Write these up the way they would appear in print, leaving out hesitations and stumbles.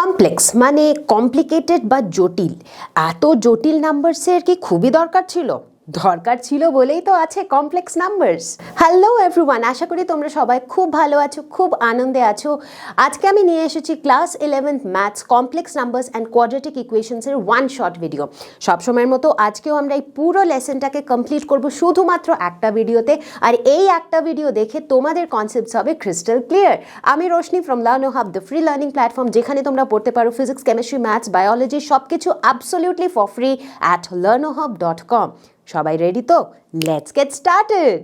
Complex মানে complicated বা জটিল। এত জটিল নাম্বারসের কি খুবই দরকার ছিল? দরকার ছিল বলেই তো আছে কমপ্লেক্স নাম্বারস। হ্যালো এভরিওয়ান, আশা করি তোমরা সবাই খুব ভালো আছো, খুব আনন্দে আছো। আজকে আমি নিয়ে এসেছি class 11th maths complex numbers and quadratic ইকুয়েশনসের ওয়ান শর্ট ভিডিও। সবসময়ের মতো আজকেও আমরা এই পুরো লেসনটাকে কমপ্লিট করব শুধুমাত্র একটা ভিডিওতে, আর এই একটা ভিডিও দেখে তোমাদের কনসেপ্টস হবে ক্রিস্টাল ক্লিয়ার। আমি Roshni from Learno hub, the free learning platform, যেখানে তোমরা পড়তে পারো ফিজিক্স, কেমিস্ট্রি, ম্যাথস, বায়োলজি সব কিছু absolutely for free at learnohub.com। সবাই রেডি তো? Let's get started.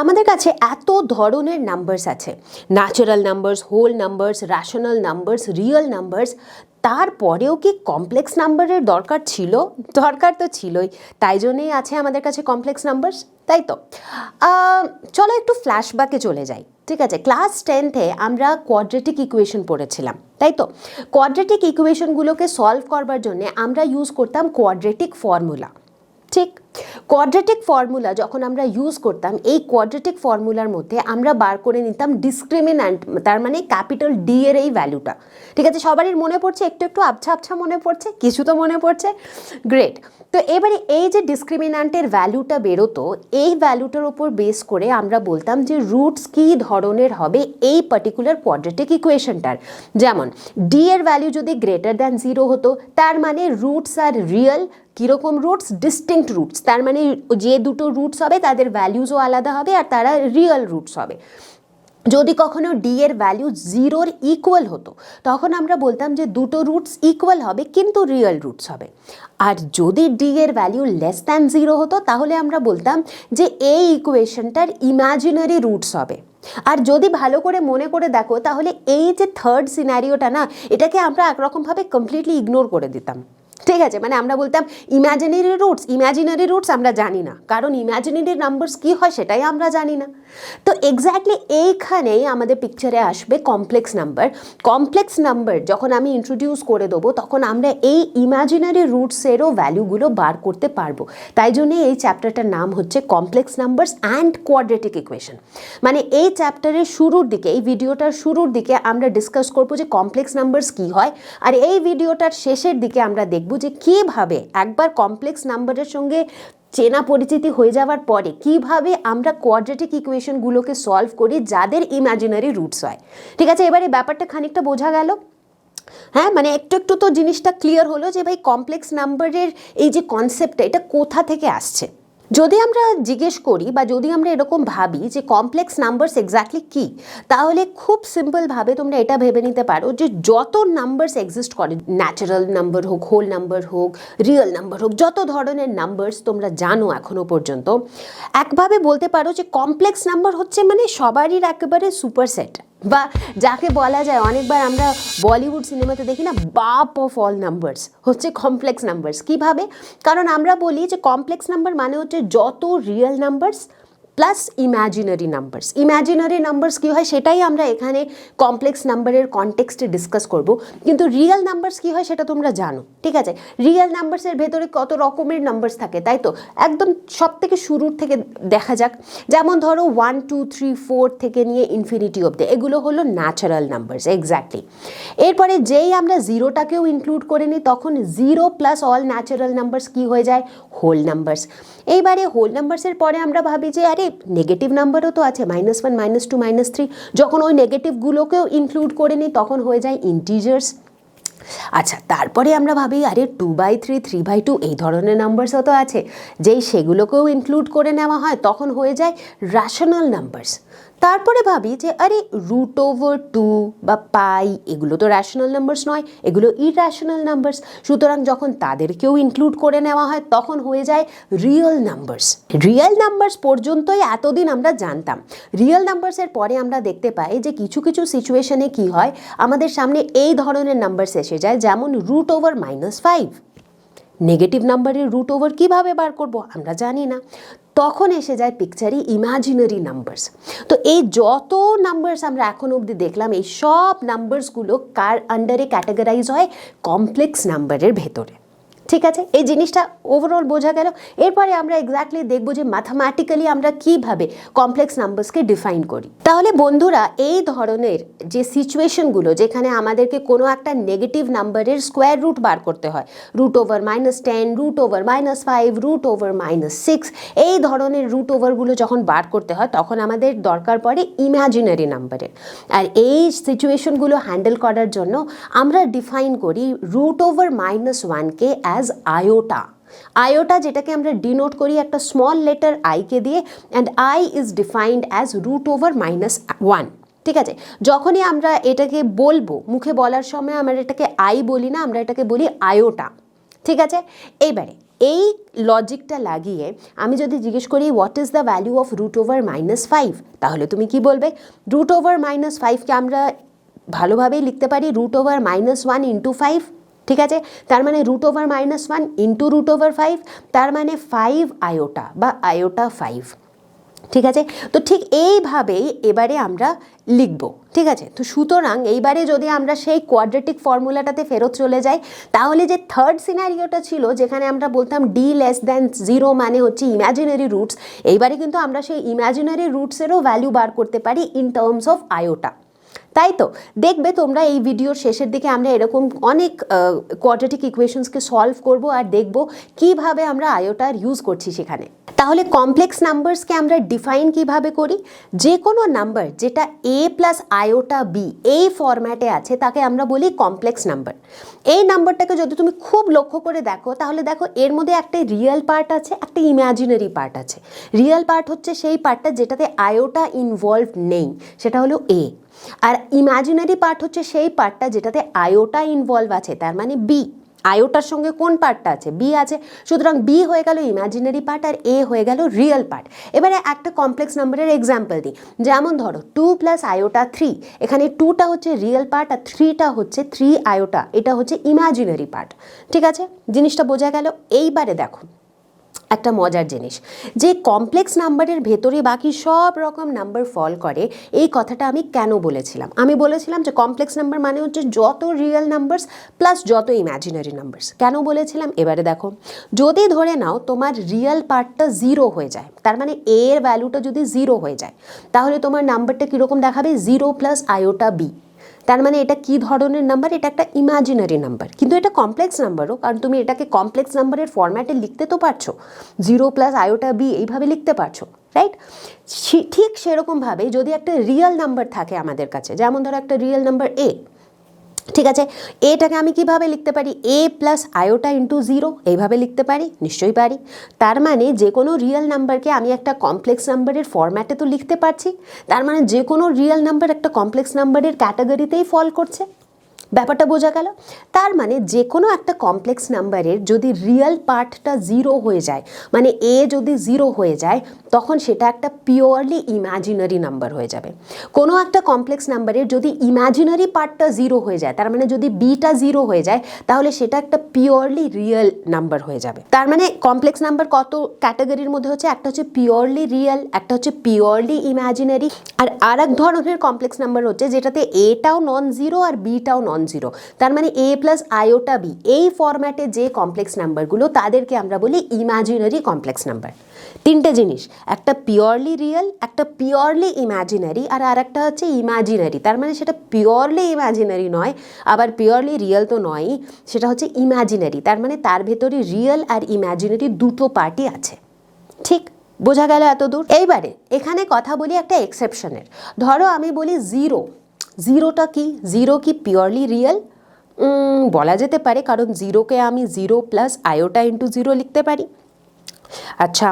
আমাদের কাছে এত ধরনের নাম্বারস আছে, natural numbers, whole numbers, rational numbers, real numbers. তারপরেও কি কমপ্লেক্স নাম্বারের দরকার ছিল? দরকার তো ছিলই, তাই জন্যই আছে আমাদের কাছে কমপ্লেক্স নাম্বারস, তাই তো? চলো একটু ফ্ল্যাশব্যাকে চলে যাই। ঠিক আছে, ক্লাস 10-এ আমরা কোয়াড্রেটিক ইকুয়েশন পড়েছিলাম, তাই তো? কোয়াড্রেটিক ইকুয়েশনগুলোকে সলভ করবার জন্য আমরা ইউজ করতাম কোয়াড্রেটিক ফর্মুলা। ঠিক, কোয়াড্রেটিক ফর্মুলা যখন আমরা ইউজ করতাম, এই কোয়াড্রেটিক ফর্মুলার মধ্যে আমরা বার করে নিতাম ডিসক্রিমিন্যান্ট, তার মানে ক্যাপিটাল ডি এর এই ভ্যালুটা। ঠিক আছে, সবারই মনে পড়ছে? একটু একটু আবছা আবছা মনে পড়ছে, কিছু তো মনে পড়ছে। গ্রেট। তো এবারে এই যে ডিসক্রিমিন্যান্টের ভ্যালুটা বেরোতো, এই ভ্যালুটার উপর বেস করে আমরা বলতাম যে রুটস কী ধরনের হবে এই পার্টিকুলার কোয়াড্রেটিক ইকুয়েশনটার। যেমন ডি এর ভ্যালু যদি গ্রেটার দ্যান 0 হতো, তার মানে রুটস আর রিয়েল। কীরকম রুটস? ডিস্টিংক্ট রুটস, তার মানে যে দুটো রুটস হবে তাদের ভ্যালুজও আলাদা হবে আর তারা রিয়েল রুটস হবে। যদি কখনো ডি এর ভ্যালু 0-র ইকুয়াল হতো, তখন আমরা বলতাম যে দুটো রুটস ইকুয়াল হবে কিন্তু রিয়েল রুটস হবে। আর যদি ডি এর ভ্যালু লেস দ্যান 0 হতো, তাহলে আমরা বলতাম যে এই ইকুয়েশনটার ইমাজিনারি রুটস হবে। আর যদি ভালো করে মনে করে দেখো, তাহলে এই যে থার্ড সিনারিওটা না, এটাকে আমরা একরকমভাবে কমপ্লিটলি ইগনোর করে দিতাম। ঠিক আছে, মানে আমরা বলতাম ইমাজিনারি রুটস আমরা জানি না, কারণ ইমাজিনারি নাম্বারস কী হয় সেটাই আমরা জানি না। তো এক্স্যাক্টলি এইখানেই আমাদের পিকচারে আসবে কমপ্লেক্স নাম্বার। কমপ্লেক্স নাম্বার যখন আমি ইন্ট্রোডিউস করে দেবো, তখন আমরা এই ইমাজিনারি রুটসেরও ভ্যালুগুলো বার করতে পারবো। তাই জন্যে এই চ্যাপ্টারটার নাম হচ্ছে complex numbers and quadratic equation. মানে এই চ্যাপ্টারের শুরুর দিকে, এই ভিডিওটার শুরুর দিকে আমরা ডিসকাস করবো যে কমপ্লেক্স নাম্বারস কী হয়, আর এই ভিডিওটার শেষের দিকে আমরা দেখব যে কীভাবে একবার কমপ্লেক্স নাম্বারের সঙ্গে চেনা পরিচিতি হয়ে যাওয়ার পরে কিভাবে আমরা কোয়াড্রেটিক ইকুয়েশনগুলোকে সলভ করি যাদের ইমাজিনারি রুটস হয়। ঠিক আছে, এবারে ব্যাপারটা খানিকটা বোঝা গেল? হ্যাঁ, মানে একটু একটু তো জিনিসটা ক্লিয়ার হলো যে ভাই কমপ্লেক্স নাম্বারের এই যে কনসেপ্টটা, এটা কোথা থেকে আসছে। যদি আমরা জিজ্ঞেস করি বা যদি আমরা এরকম ভাবি যে কমপ্লেক্স নাম্বারস এক্স্যাক্টলি কী, তাহলে খুব সিম্পলভাবে তোমরা এটা ভেবে নিতে পারো যে যত নাম্বারস এক্সিস্ট করে, ন্যাচারাল নাম্বার হোক, হোল নাম্বার হোক, রিয়েল নাম্বার হোক, যত ধরনের নাম্বারস তোমরা জানো এখনও পর্যন্ত, একভাবে বলতে পারো যে কমপ্লেক্স নাম্বার হচ্ছে মানে সবারই একেবারে সুপারসেট, বা যাকে বলা যায়, অনেকবার আমরা বলিউড সিনেমাতে দেখি না, বাপ অফ অল নাম্বারস হচ্ছে কমপ্লেক্স নাম্বারস। কীভাবে? কারণ আমরা বলি যে কমপ্লেক্স নাম্বার মানে হচ্ছে যত real numbers plus imaginary numbers. Imaginary numbers কী হয় সেটাই আমরা এখানে কমপ্লেক্স নাম্বারের কনটেক্সটে ডিসকাস করব, কিন্তু রিয়েল নাম্বারস কী হয় সেটা তোমরা জানো। ঠিক আছে, রিয়েল নাম্বারসের ভেতরে কত রকমের নাম্বারস থাকে, তাই তো? একদম সব থেকে শুরুর থেকে দেখা যাক। যেমন ধরো 1, 2, 3, 4 থেকে নিয়ে ইনফিনিটি অবধি, এগুলো হলো ন্যাচারাল নাম্বারস। এক্স্যাক্টলি। এরপরে যেই আমরা জিরোটাকেও ইনক্লুড করে নিই, তখন 0 প্লাস অল ন্যাচারাল নাম্বারস কী হয়ে যায়? Whole numbers. এইবারে হোল নাম্বারসের পরে আমরা ভাবি যে আরে নেগেটিভ নাম্বারও তো আছে, -1, -2, -3। যখন ওই নেগেটিভগুলোকেও ইনক্লুড করে নিই, তখন হয়ে যায় ইন্টিজার্স। আচ্ছা, তারপরে আমরা ভাবি আরে 2/3, 3/2 এই ধরনের নাম্বারসও তো আছে, যেই সেগুলোকেও ইনক্লুড করে নেওয়া হয় তখন হয়ে যায় রেশনাল নাম্বারস। তারপরে ভাবি যে আরে √2 বা পাই, এগুলো তো রেশনাল নাম্বারস নয়, এগুলো ইররেশনাল নাম্বারস। সুতরাং যখন তাদেরকেও ইনক্লুড করে নেওয়া হয় তখন হয়ে যায় রিয়েল নাম্বারস। রিয়েল নাম্বারস পর্যন্তই এতদিন আমরা জানতাম। রিয়েল নাম্বারসের পরে আমরা দেখতে পাই যে কিছু কিছু সিচুয়েশনে কি হয়, আমাদের সামনে এই ধরনের নাম্বারস এসে যায়, যেমন √5। নেগেটিভ নাম্বারের √ওভার কীভাবে বার করব আমরা জানি না। তখন এসে যায় পিকচারে ইমাজিনারি নাম্বারস। তো এই যত নাম্বারস আমরা এখন অবধি দেখলাম, এই সব নাম্বারসগুলো কার আন্ডারে ক্যাটাগরাইজ হয়? কমপ্লেক্স নাম্বারের ভেতরে। ঠিক আছে, এই জিনিসটা ওভারঅল বোঝা গেল। এরপরে আমরা এক্স্যাক্টলি দেখব যে ম্যাথামেটিক্যালি আমরা কিভাবে কমপ্লেক্স নাম্বারসকে ডিফাইন করি। তাহলে বন্ধুরা, এই ধরনের যে সিচুয়েশনগুলো যেখানে আমাদেরকে কোনো একটা নেগেটিভ নাম্বারের স্কোয়ার রুট বার করতে হয়, √10, √5, √6, এই ধরনের রুট ওভারগুলো যখন বার করতে হয় তখন আমাদের দরকার পড়ে ইমাজিনারি নাম্বারের। আর এই সিচুয়েশনগুলো হ্যান্ডেল করার জন্য আমরা ডিফাইন করি √1-কে অ্যাজ আয়োটা। আয়োটা যেটাকে আমরা ডিনোট করি একটা স্মল লেটার আইকে দিয়ে, and I is defined as √1। ঠিক আছে, যখনই আমরা এটাকে বলবো মুখে বলার সময় আমরা এটাকে আই বলি না, আমরা এটাকে বলি আয়োটা। ঠিক আছে, এইবারে এই লজিকটা লাগিয়ে আমি যদি জিজ্ঞেস করি what is the value of √5, তাহলে তুমি কি বলবে? √5কে আমরা ভালোভাবেই লিখতে পারি √1 × 5। ঠিক আছে, তার মানে √1 × √5, তার মানে 5 আয়োটা বা আয়োটা 5। ঠিক আছে, তো ঠিক এইভাবেই এবারে আমরা লিখব। ঠিক আছে, তো সুতরাং এইবারে যদি আমরা সেই কোয়াড্রেটিক ফর্মুলাটাতে ফেরত চলে যাই, তাহলে যে থার্ড সিনারিওটা ছিল যেখানে আমরা বলতাম d<0 মানে হচ্ছে ইমাজিনারি রুটস, এইবারে কিন্তু আমরা সেই ইমাজিনারি রুটসেরও ভ্যালু বার করতে পারি ইন টার্মস অফ আয়োটা। তাই তো দেখবে তোমরা এই ভিডিওর শেষের দিকে আমরা এরকম অনেক কোয়াড্রেটিক ইকুয়েশনসকে সলভ করব আর দেখব কিভাবে আমরা আয়োটার ইউজ করছি সেখানে। তাহলে কমপ্লেক্স নাম্বারসকে আমরা ডিফাইন কিভাবে করি? যে কোনো নাম্বার যেটা a প্লাস আয়োটা b এই ফরম্যাটে আছে তাকে আমরা বলি কমপ্লেক্স নাম্বার। এই নাম্বারটাকে যদি তুমি খুব লক্ষ্য করে দেখো তাহলে দেখো এর মধ্যে একটা রিয়েল পার্ট আছে, একটা ইমাজিনারি পার্ট আছে। রিয়েল পার্ট হচ্ছে সেই পার্টটা যেটাতে আয়োটা ইনভলভ নেই, সেটা হলো a। আর ইমাজিনারি পার্ট হচ্ছে সেই পার্টটা যেটাতে আয়োটা ইনভলভ আছে, তার মানে বি। আয়োটার সঙ্গে কোন পার্টটা আছে? বি আছে। সুতরাং বি হয়ে গেল ইমাজিনারি পার্ট আর এ হয়ে গেল রিয়েল পার্ট। এবারে একটা কমপ্লেক্স নাম্বারের এক্সাম্পল দিই, যেমন ধরো 2 + আয়োটা 3, এখানে 2টা হচ্ছে রিয়েল পার্ট আর 3টা হচ্ছে 3 আয়োটা, এটা হচ্ছে ইমাজিনারি পার্ট। ঠিক আছে, জিনিসটা বোঝা গেল। এইবারে দেখো একটা মজার জিনিস, যে কমপ্লেক্স নাম্বারের ভেতরে বাকি সব রকম নাম্বার ফল করে, এই কথাটা আমি কেন বলেছিলাম? আমি বলেছিলাম যে কমপ্লেক্স নাম্বার মানে হচ্ছে যত রিয়েল নাম্বারস প্লাস যত ইমাজিনারি নাম্বারস। কেন বলেছিলাম? এবারে দেখো, যদি ধরে নাও তোমার রিয়েল পার্টটা 0 হয়ে যায়, তার মানে a এর ভ্যালুটা যদি 0 হয়ে যায়, তাহলে তোমার নাম্বারটা কীরকম দেখাবে? 0 + আয়োটা b। তার মানে এটা কি ধরনের নাম্বার? এটা একটা ইমাজিনারি নাম্বার, কিন্তু এটা কমপ্লেক্স নাম্বারও, কারণ তুমি এটাকে কমপ্লেক্স নাম্বারের ফরম্যাটে লিখতে তো পারছো, 0 + আয়োটা বি এইভাবে লিখতে পারছো, রাইট? ঠিক সেরকমভাবে যদি একটা রিয়েল নাম্বার থাকে আমাদের কাছে, যেমন ধরো একটা রিয়েল নাম্বার a, ঠিক আছে, এটাকে আমি কিভাবে লিখতে পারি? a + আয়োটা × 0 এইভাবে লিখতে পারি, নিশ্চয়ই পারি। তার মানে যে কোনো রিয়েল নাম্বারকে আমি একটা কমপ্লেক্স নাম্বারের ফরম্যাটে তো লিখতে পারছি, তার মানে যে কোনো রিয়েল নাম্বার একটা কমপ্লেক্স নাম্বারের ক্যাটাগরিতেই ফল করছে। ব্যাপারটা বোঝা গেল? তার মানে যে কোনো একটা কমপ্লেক্স নাম্বারের যদি রিয়েল পার্টটা 0 হয়ে যায়, মানে a যদি 0 হয়ে যায়, তখন সেটা একটা পিওরলি ইমাজিনারি নাম্বার হয়ে যাবে। কোনো একটা কমপ্লেক্স নাম্বারের যদি ইমাজিনারি পার্টটা 0 হয়ে যায়, তার মানে যদি bটা 0 হয়ে যায়, তাহলে সেটা একটা পিওরলি রিয়েল নাম্বার হয়ে যাবে। তার মানে কমপ্লেক্স নাম্বার কত ক্যাটাগরির মধ্যে হচ্ছে? একটা হচ্ছে পিওরলি রিয়েল, একটা হচ্ছে পিওরলি ইমাজিনারি, আর আরেক ধরনের কমপ্লেক্স নাম্বার হচ্ছে যেটাতে aটাও নন জিরো আর bটাও নন জিরো। তার মানে a + আয়োটা b এই ফরম্যাটে যে কমপ্লেক্স নাম্বারগুলো তাদেরকে আমরা বলি ইমাজিনারি কমপ্লেক্স নাম্বার। তিনটে জিনিস, একটা পিওরলি রিয়েল, একটা পিওরলি ইমাজিনারি, আর আরেকটা হচ্ছে ইমাজিনারি। তার মানে সেটা পিওরলি ইমাজিনারি নয়, আবার পিওরলি রিয়েল তো নয়ই, সেটা হচ্ছে ইমাজিনারি। তার মানে তার ভেতরে রিয়েল আর ইমাজিনারি দুটো পার্টই আছে। ঠিক বোঝা গেল এত দূর? এইবারে এখানে কথা বলি একটা এক্সেপশনের। ধরো আমি বলি 0, 0টা কি? 0 কি পিওরলি রিয়েল? বলা যেতে পারে, কারণ 0কে আমি 0 + আয়োটা × 0 লিখতে পারি। আচ্ছা,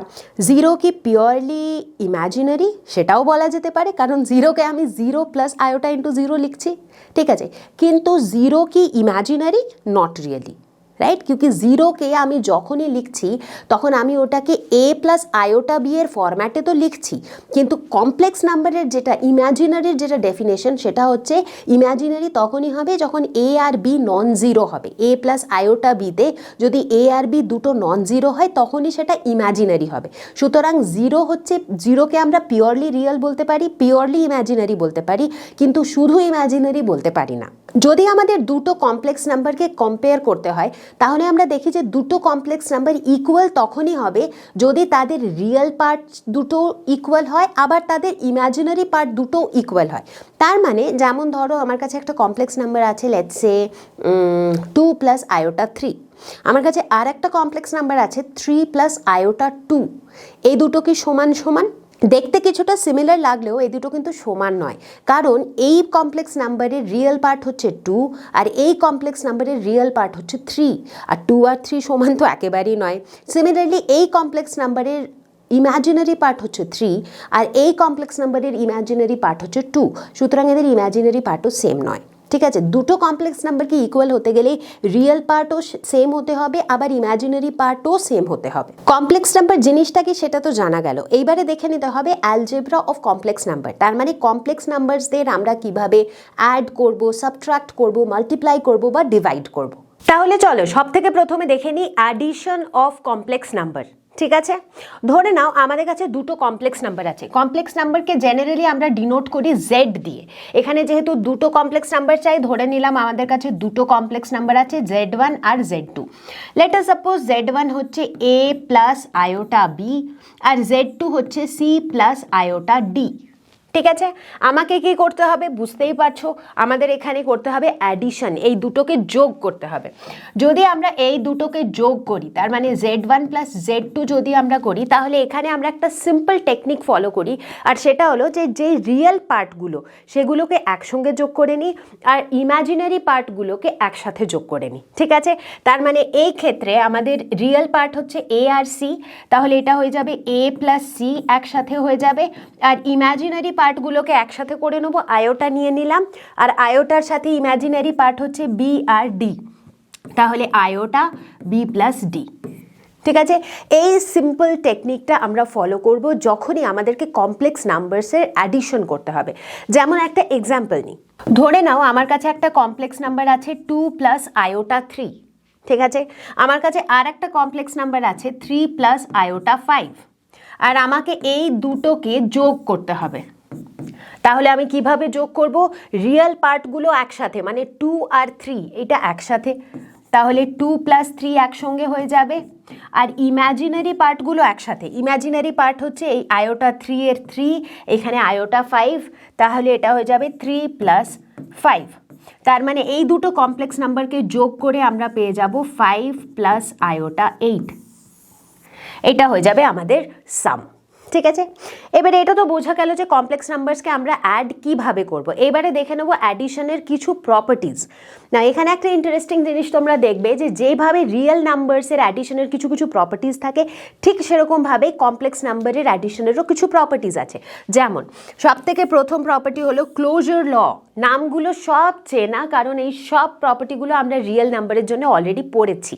0 কি পিওরলি ইমাজিনারি? সেটাও বলা যেতে পারে, কারণ 0কে আমি 0 + আয়োটা × 0 লিখছি। ঠিক আছে, কিন্তু 0 কি ইমাজিনারি? Not really, right? কিউকি 0কে আমি যখনই লিখছি তখন আমি ওটাকে a + আয়োটা b এর ফরম্যাটে তো লিখছি, কিন্তু কমপ্লেক্স নাম্বারের যেটা ইমাজিনারির যেটা ডেফিনেশন, সেটা হচ্ছে ইমাজিনারি তখনই হবে যখন a আর b নন জিরো হবে। a + আয়োটা bতে যদি a আর b দুটো নন জিরো হয় তখনই সেটা ইমাজিনারি হবে। সুতরাং 0 হচ্ছে, 0কে আমরা পিওরলি রিয়েল বলতে পারি, পিওরলি ইমাজিনারি বলতে পারি, কিন্তু শুধু ইমাজিনারি বলতে পারি না। যদি আমাদের দুটো কমপ্লেক্স নাম্বারকে কম্পেয়ার করতে হয়, তাহলে আমরা দেখি যে দুটো কমপ্লেক্স নাম্বার ইকুয়াল তখনই হবে যদি তাদের রিয়েল পার্ট দুটো ইকুয়াল হয়, আবার তাদের ইমাজিনারি পার্ট দুটো ইকুয়াল হয়। তার মানে যেমন ধরো আমার কাছে একটা কমপ্লেক্স নাম্বার আছে, লেটস সে 2 প্লাস আয়োটা 3। আমার কাছে আর একটা কমপ্লেক্স নাম্বার আছে 3 প্লাস আয়োটা 2। এই দুটো কি সমান সমান? দেখতে কিছুটা সিমিলার লাগলেও এই দুটো কিন্তু সমান নয়, কারণ এই কমপ্লেক্স নাম্বারের রিয়েল পার্ট হচ্ছে 2 আর এই কমপ্লেক্স নাম্বারের রিয়েল পার্ট হচ্ছে 3, আর 2 আর 3 সমান তো একেবারেই নয়। সিমিলারলি এই কমপ্লেক্স নাম্বারের ইমাজিনারি পার্ট হচ্ছে 3 আর এই কমপ্লেক্স নাম্বারের ইমাজিনারি পার্ট হচ্ছে 2, সুতরাং এদের ইমাজিনারি পার্টও সেম নয়। ঠিক আছে, দুটো কমপ্লেক্স নাম্বারকে ইকুয়াল হতে গেলে রিয়েল পার্টও সেম হতে হবে, আবার ইমাজিনারি পার্টও সেম হতে হবে। কমপ্লেক্স নাম্বার জিনিসটা কি সেটা তো জানা গেল। এইবারে দেখে নিতে হবে অ্যালজেব্রা অফ কমপ্লেক্স নাম্বার। তার মানে কমপ্লেক্স নাম্বারসদের আমরা কিভাবে অ্যাড করব, সাবট্রাক্ট করব, মাল্টিপ্লাই করব বা ডিভাইড করব। তাহলে চলো সব থেকে প্রথমে দেখে নিই অ্যাডিশন অফ কমপ্লেক্স নাম্বার। ঠিক আছে, ধরে নাও আমাদের কাছে দুটো কমপ্লেক্স নাম্বার আছে। কমপ্লেক্স নাম্বারকে জেনারেলি আমরা ডিনোট করি জেড দিয়ে। এখানে যেহেতু দুটো কমপ্লেক্স নাম্বার চাই, ধরে নিলাম আমাদের কাছে দুটো কমপ্লেক্স নাম্বার আছে Z1 আর Z2। Let us suppose Z1 হচ্ছে A প্লাস আয়োটা B আর Z2 হচ্ছে C প্লাস আয়োটা D। ঠিক আছে, আমাকে কি করতে হবে বুঝতেই পারছো, আমাদের এখানে করতে হবে অ্যাডিশন, এই দুটোকে যোগ করতে হবে। যদি আমরা এই দুটোকে যোগ করি, তার মানে Z1 প্লাস Z2 যদি আমরা করি, তাহলে এখানে আমরা একটা সিম্পল টেকনিক ফলো করি, আর সেটা হলো যে রিয়েল পার্টগুলো সেগুলোকে একসঙ্গে যোগ করে নিই আর ইমাজিনারি পার্টগুলোকে একসাথে যোগ করে নিই। ঠিক আছে, তার মানে এই ক্ষেত্রে আমাদের রিয়েল পার্ট হচ্ছে A আর C, তাহলে এটা হয়ে যাবে A প্লাস C একসাথে হয়ে যাবে, আর ইমাজিনারি পার্টগুলোকে একসাথে করে নেব, আয়োটা নিয়ে নিলাম, আর আয়োটার সাথে ইমাজিনারি পার্ট হচ্ছে B আর D, তাহলে আয়োটা B প্লাস D। ঠিক আছে, এই সিম্পল টেকনিকটা আমরা ফলো করব যখনই আমাদেরকে কমপ্লেক্স নাম্বারসের অ্যাডিশন করতে হবে। যেমন একটা এক্সাম্পল নিই, ধরে নাও আমার কাছে একটা কমপ্লেক্স নাম্বার আছে 2 প্লাস আয়োটা 3। ঠিক আছে, আমার কাছে আর একটা কমপ্লেক্স নাম্বার আছে 3 প্লাস আয়োটা 5, আর আমাকে এই দুটোকে যোগ করতে হবে। তাহলে আমি কিভাবে যোগ করব? রিয়েল পার্টগুলো একসাথে, মানে 2 আর 3 এটা একসাথে, তাহলে 2 প্লাস 3 একসঙ্গে হয়ে যাবে, আর ইমাজিনারি পার্টগুলো একসাথে। ইমাজিনারি পার্ট হচ্ছে এই আয়োটা 3 এর 3, এখানে আয়োটা 5, তাহলে এটা হয়ে যাবে 3 প্লাস 5। তার মানে এই দুটো কমপ্লেক্স নাম্বারকে যোগ করে আমরা পেয়ে যাব 5 প্লাস আয়োটা 8। এটা হয়ে যাবে আমাদের সাম। ঠিক আছে, এবারে এটা তো বোঝা গেল যে কমপ্লেক্স নাম্বারসকে আমরা অ্যাড কিভাবে করব। এবারে দেখে নেব অ্যাডিশনের কিছু প্রপার্টিজ। না, এখানে একটা ইন্টারেস্টিং জিনিস তোমরা দেখবে যে যেভাবে রিয়েল নাম্বারসের অ্যাডিশনের কিছু কিছু প্রপার্টিজ থাকে, ঠিক সেরকমভাবে কমপ্লেক্স নাম্বারের অ্যাডিশনেরও কিছু প্রপার্টিজ আছে। যেমন সবথেকে প্রথম প্রপার্টি হলো ক্লোজার ল। নামগুলো সব চেনা, কারণ এই সব প্রপার্টিগুলো আমরা রিয়েল নাম্বারের জন্য অলরেডি পড়েছি।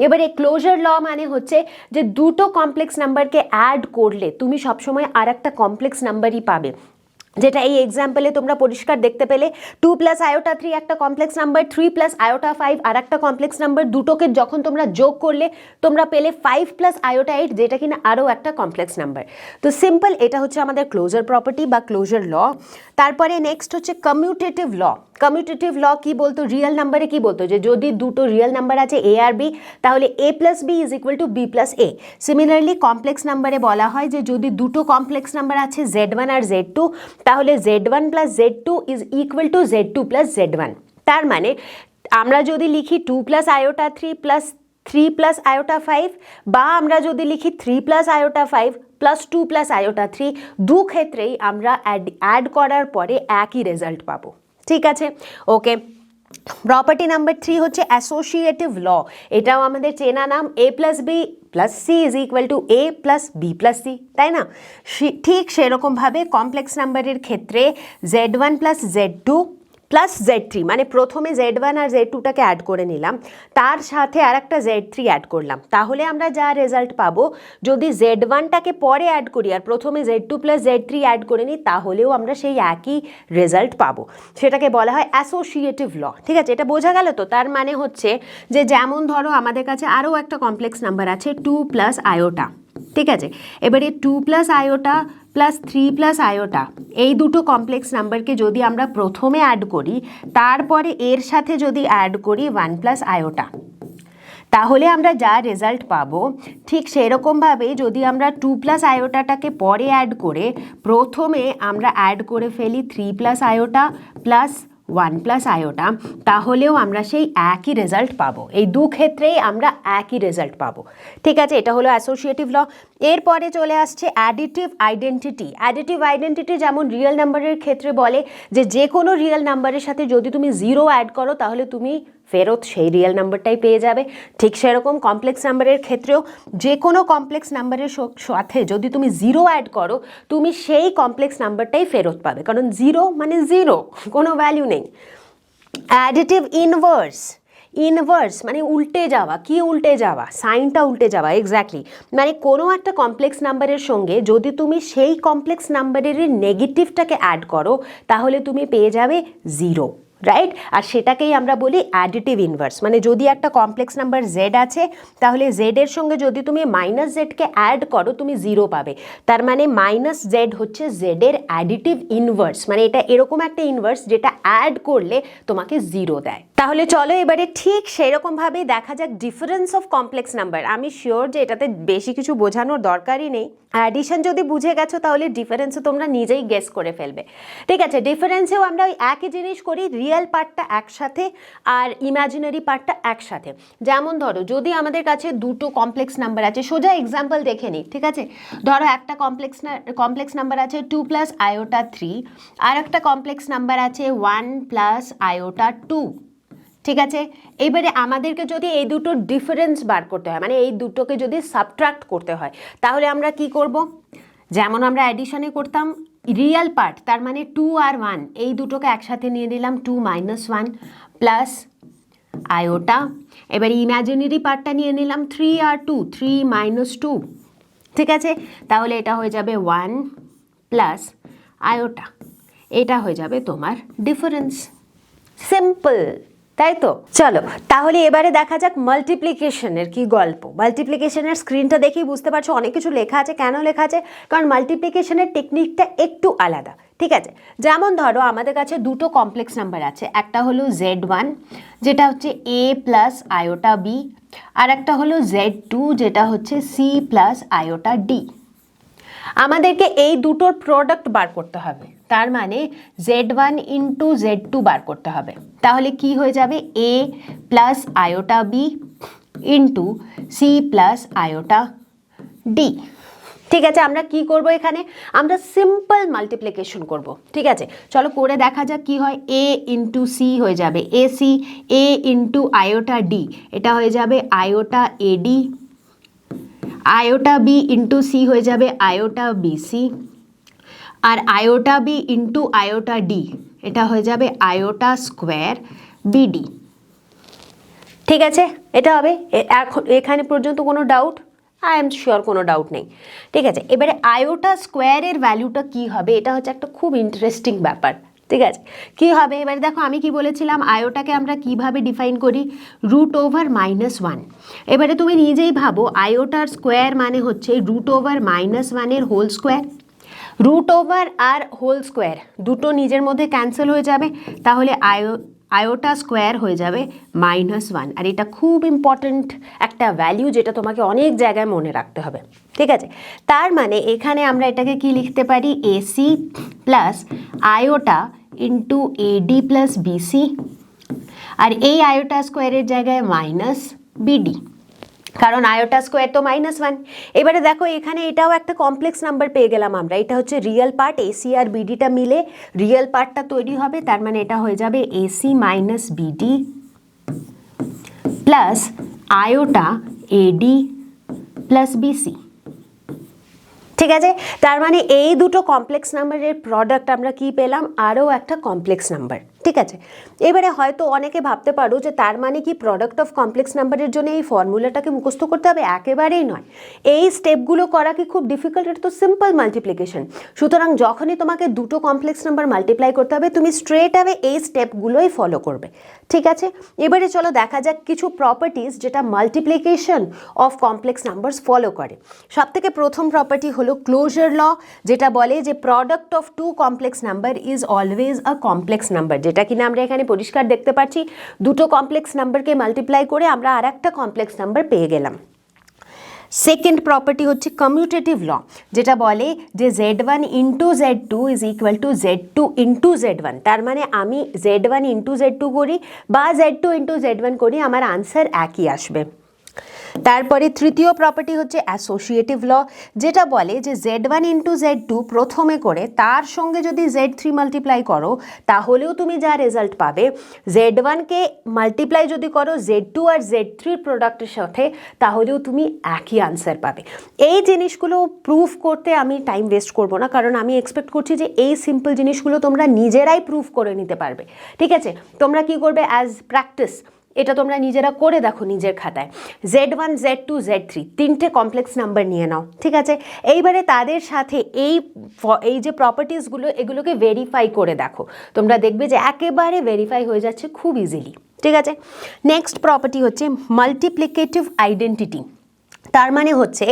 এবারে ক্লোজার ল মানে হচ্ছে যে দুটো কমপ্লেক্স নাম্বারকে অ্যাড করলে তুমি সবসময় আর একটা কমপ্লেক্স নাম্বারই পাবে, যেটা এই এক্সাম্পলে তোমরা পরিষ্কার দেখতে পেলে। 2 প্লাস আয়োটা 3 একটা কমপ্লেক্স নাম্বার, 3 প্লাস আয়োটা 5 আর একটা কমপ্লেক্স নাম্বার, দুটোকে যখন তোমরা যোগ করলে তোমরা পেলে 5 প্লাস আয়োটা 8, যেটা কিনা আরও একটা কমপ্লেক্স নাম্বার। তো সিম্পল, এটা হচ্ছে আমাদের ক্লোজার প্রপার্টি বা ক্লোজার ল। তারপরে নেক্সট হচ্ছে কমিউটেটিভ ল। কমিউটেটিভ ল কি বলতো? রিয়েল নাম্বারে কি বলতো যে যদি দুটো রিয়েল নাম্বার আছে A আর B, তাহলে A plus B is equal two B plus A। Similarly complex নাম্বারে বলা হয় যে যদি দুটো কমপ্লেক্স নাম্বার আছে Z1 আর Z2, তাহলে Z1 plus Z2 is equal two Z2 plus Z1। তার মানে আমরা যদি লিখি 2 plus iota 3 plus 3 plus iota 5, বা আমরা যদি লিখি 3 plus iota 5 plus 2 plus iota 3, দু ক্ষেত্রেই আমরা অ্যাড করার পরে একই রেজাল্ট পাবো। ঠিক আছে, ওকে। প্রপার্টি নাম্বার 3 হচ্ছে অ্যাসোসিয়েটিভ ল। এটাও আমাদের চেনা নাম, A plus B plus C is equal two A plus B plus C, তাই না? ঠিক সেরকমভাবে কমপ্লেক্স নাম্বারের ক্ষেত্রে Z1 plus Z2 plus Z3, মানে প্রথমে Z1 আর Z2টাকে অ্যাড করে নিলাম, তার সাথে আর একটা Z3 অ্যাড করলাম, তাহলে আমরা যা রেজাল্ট পাবো, যদি Z1টাকে পরে অ্যাড করি আর প্রথমে Z2 প্লাস Z3 অ্যাড করে নিই, তাহলেও আমরা সেই একই রেজাল্ট পাবো। সেটাকে বলা হয় অ্যাসোসিয়েটিভ ল। ঠিক আছে, এটা বোঝা গেল তো? তার মানে হচ্ছে যে যেমন ধরো আমাদের কাছে আরও একটা কমপ্লেক্স নাম্বার আছে 2 প্লাস আয়োটা। ঠিক আছে, এবারে 2 plus iota plus 3 plus iota, এই দুটো কমপ্লেক্স নাম্বারকে যদি আমরা প্রথমে অ্যাড করি, তারপরে এর সাথে যদি অ্যাড করি 1 প্লাস আয়োটা, তাহলে আমরা যা রেজাল্ট পাবো ঠিক সেরকমভাবে যদি আমরা 2 প্লাস আয়োটাটাকে পরে অ্যাড করে প্রথমে আমরা অ্যাড করে ফেলি 3 plus iota plus 1 plus iota, তাহলেও আমরা সেই একই রেজাল্ট পাবো। এই দু ক্ষেত্রেই আমরা একই রেজাল্ট পাবো। ঠিক আছে, এটা হলো অ্যাসোসিয়েটিভ ল। এরপরে চলে আসছে অ্যাডিটিভ আইডেন্টিটি। অ্যাডিটিভ আইডেন্টিটি যেমন রিয়েল নাম্বারের ক্ষেত্রে বলে যে কোনো রিয়েল নাম্বারের সাথে যদি তুমি 0 অ্যাড করো তাহলে তুমি ফেরত সেই রিয়েল নাম্বারটাই পেয়ে যাবে। ঠিক সেরকম কমপ্লেক্স নাম্বারের ক্ষেত্রেও যে কোনো কমপ্লেক্স নাম্বারের সাথে যদি তুমি 0 অ্যাড করো তুমি সেই কমপ্লেক্স নাম্বারটাই ফেরত পাবে, কারণ 0 মানে 0, কোনো ভ্যালু নেই। Additive inverse. ইনভার্স মানে উল্টে যাওয়া। কি উল্টে যাওয়া? সাইনটা উল্টে যাওয়া, এক্স্যাক্টলি। মানে কোনো একটা কমপ্লেক্স নাম্বারের সঙ্গে যদি তুমি সেই কমপ্লেক্স নাম্বারের নেগেটিভটাকে অ্যাড করো তাহলে তুমি পেয়ে যাবে 0, রাইট? আর সেটাকেই আমরা বলি অ্যাডিটিভ ইনভার্স। মানে যদি একটা কমপ্লেক্স নাম্বার জেড আছে তাহলে জেডের সঙ্গে যদি তুমি মাইনাস জেডকে অ্যাড করো তুমি 0 পাবে। তার মানে মাইনাস জেড হচ্ছে জেডের অ্যাডিটিভ ইনভার্স। মানে এটা এরকম একটা ইনভার্স যেটা অ্যাড করলে তোমাকে 0 দেয়। তাহলে চলো এবারে ঠিক সেরকমভাবে দেখা যাক ডিফারেন্স অফ কমপ্লেক্স নাম্বার। আমি শিওর যে এটাতে বেশি কিছু বোঝানোর দরকারই নেই। অ্যাডিশন যদি বুঝে গেছো তাহলে ডিফারেন্সও তোমরা নিজেই গেস করে ফেলবে। ঠিক আছে, ডিফারেন্সেও আমরা ওই একই জিনিস করি, রিয়েল পার্টটা একসাথে আর ইমাজিনারি পার্টটা একসাথে। যেমন ধরো যদি আমাদের কাছে দুটো কমপ্লেক্স নাম্বার আছে, সোজা এক্সাম্পল দেখে নিই। ঠিক আছে, ধরো একটা কমপ্লেক্স নাম্বার আছে 2 প্লাস আয়োটা 3, আর একটা কমপ্লেক্স নাম্বার আছে 1 প্লাস আয়োটা 2। ঠিক আছে, এবারে আমাদেরকে যদি এই দুটোর ডিফারেন্স বার করতে হয়, মানে এই দুটোকে যদি সাবট্রাক্ট করতে হয়, তাহলে আমরা কি করব? যেমন আমরা অ্যাডিশনে করতাম, রিয়েল পার্ট তার মানে 2 আর 1 এই দুটোকে একসাথে নিয়ে নিলাম 2 মাইনাস 1 প্লাস আয়োটা। এবারে ইমাজিনারি পার্টটা নিয়ে নিলাম 3 আর 2, 3 মাইনাস 2। ঠিক আছে, তাহলে এটা হয়ে যাবে 1 প্লাস আয়োটা। এটা হয়ে যাবে তোমার ডিফারেন্স। সিম্পল, তাই তো? চলো তাহলে এবারে দেখা যাক মাল্টিপ্লিকেশনের কি গল্প। মাল্টিপ্লিকেশনের স্ক্রিনটা দেখেই বুঝতে পারছো অনেক কিছু লেখা আছে। কেন লেখা আছে? কারণ মাল্টিপ্লিকেশনের টেকনিকটা একটু আলাদা। ঠিক আছে, যেমন ধরো আমাদের কাছে দুটো কমপ্লেক্স নাম্বার আছে, একটা হলো Z1 যেটা হচ্ছে A প্লাস আয়োটা B, আর একটা হলো Z2 যেটা হচ্ছে C প্লাস আয়োটা D। আমাদেরকে এই দুটোর প্রোডাক্ট বার করতে হবে, তার মানে Z1 ইন্টু Z2 বার করতে হবে। তাহলে কি হয়ে যাবে? A plus iota B into C plus iota D। ঠিক আছে, আমরা কি করব এখানে? আমরা সিম্পল মাল্টিপ্লিকেশন করব। ঠিক আছে, চলো করে দেখা যাক কি হয়। A ইন্টু C হয়ে যাবে AC, A into iota D এটা হয়ে যাবে iota AD, iota B into C হয়ে যাবে আয়োটা বিসি, আর iota B into iota D এটা হয়ে যাবে আয়োটা স্কোয়ার বিডি। ঠিক আছে, এটা হবে। এখানে পর্যন্ত কোনো ডাউট? আই এম শিওর কোনো ডাউট নেই। ঠিক আছে, এবারে আয়োটা স্কোয়ারের ভ্যালুটা কি হবে? এটা হচ্ছে একটা খুব ইন্টারেস্টিং ব্যাপার। ঠিক আছে, কি হবে? এবারে দেখো আমি কি বলেছিলাম, আয়োটাকে আমরা কিভাবে ডিফাইন করি? √-1। এবারে তুমি নিজেই ভাবো, আয়োটার স্কোয়ার মানে হচ্ছে √-1 হোল স্কোয়ার। √ আর হোল স্কোয়ার দুটো নিজের মধ্যে ক্যান্সেল হয়ে যাবে, তাহলে আয়োটা স্কোয়ার হয়ে যাবে -1। আর এটা খুব ইম্পর্ট্যান্ট একটা ভ্যালু যেটা তোমাকে অনেক জায়গায় মনে রাখতে হবে। ঠিক আছে, তার মানে এখানে আমরা এটাকে কি লিখতে পারি? AC plus iota into AD plus BC, আর এই আয়োটা স্কোয়ারের জায়গায় মাইনাস BD, কারণ আয়োটা স্কোয়ার তো -1। এবারে দেখো এখানে এটাও একটা কমপ্লেক্স নাম্বার পেয়ে গেলাম আমরা। এটা হচ্ছে রিয়েল পার্ট, AC আর BDটা মিলে রিয়েল পার্টটা তৈরি হবে। তার মানে এটা হয়ে যাবে AC minus BD plus iota AD plus BC। ঠিক আছে, তার মানে এই দুটো কমপ্লেক্স নাম্বারের প্রোডাক্ট আমরা কি পেলাম? আরও একটা কমপ্লেক্স নাম্বার। ঠিক আছে, এবারে হয়তো অনেকে ভাবতে পারো যে তার মানে কি প্রোডাক্ট অফ কমপ্লেক্স নাম্বারের জন্য এই ফর্মুলাটাকে মুখস্থ করতে হবে? একেবারেই নয়। এই স্টেপগুলো করা কি খুব ডিফিকাল্ট? এটা তো সিম্পল মাল্টিপ্লিকেশন। সুতরাং যখনই তোমাকে দুটো কমপ্লেক্স নাম্বার মাল্টিপ্লাই করতে হবে তুমি স্ট্রেট অ্যাওয়ে এই স্টেপগুলোই ফলো করবে। ঠিক আছে, এবারে চলো দেখা যাক কিছু প্রপার্টিজ যেটা multiplication of complex numbers follow করে। সবথেকে প্রথম প্রপার্টি হলো ক্লোজার ল, যেটা বলে যে product of two complex number is always a complex number. যেটা কিনা আমরা এখানে পরিষ্কার দেখতে পাচ্ছি দুটো কমপ্লেক্স নাম্বারকে মাল্টিপ্লাই করে আমরা আর একটা কমপ্লেক্স নাম্বার পেয়ে গেলাম। সেকেন্ড প্রপার্টি হচ্ছে কমিউটেটিভ ল, যেটা বলে যে Z1 into Z2 is equal two Z2 into Z1। তার মানে আমি Z1 ইন্টু Z2 করি বা Z2 ইন্টু Z1 করি, আমার আনসার একই আসবে। তারপরে তৃতীয় প্রপার্টি হচ্ছে অ্যাসোসিয়েটিভ ল, যেটা বলে যে Z1 ইন্টু Z2 প্রথমে করে তার সঙ্গে যদি Z3 মাল্টিপ্লাই করো তাহলেও তুমি যা রেজাল্ট পাবে, Z1কে মাল্টিপ্লাই যদি করো Z2 আর Z3 প্রোডাক্টের সাথে তাহলেও তুমি একই আনসার পাবে। এই জিনিসগুলো প্রুফ করতে আমি টাইম ওয়েস্ট করব না, কারণ আমি এক্সপেক্ট করছি যে এই সিম্পল জিনিসগুলো তোমরা নিজেরাই প্রুফ করে নিতে পারবে। ঠিক আছে, তোমরা কি করবে, অ্যাজ প্র্যাকটিস এটা তোমরা নিজেরা করে দেখো নিজের খাতায়। Z1 Z2 Z3 তিনটে কমপ্লেক্স নাম্বার নিয়ে নাও, ঠিক আছে। এইবারে তাদের সাথে এই যে প্রপার্টিসগুলো এগুলোকে ভেরিফাই করে দেখো, তোমরা দেখবে যে একেবারে ভেরিফাই হয়ে যাচ্ছে খুব ইজিলি। ঠিক আছে, নেক্সট প্রপার্টি হচ্ছে মাল্টিপ্লিকেটিভ আইডেন্টিটি। তার মানে হচ্ছে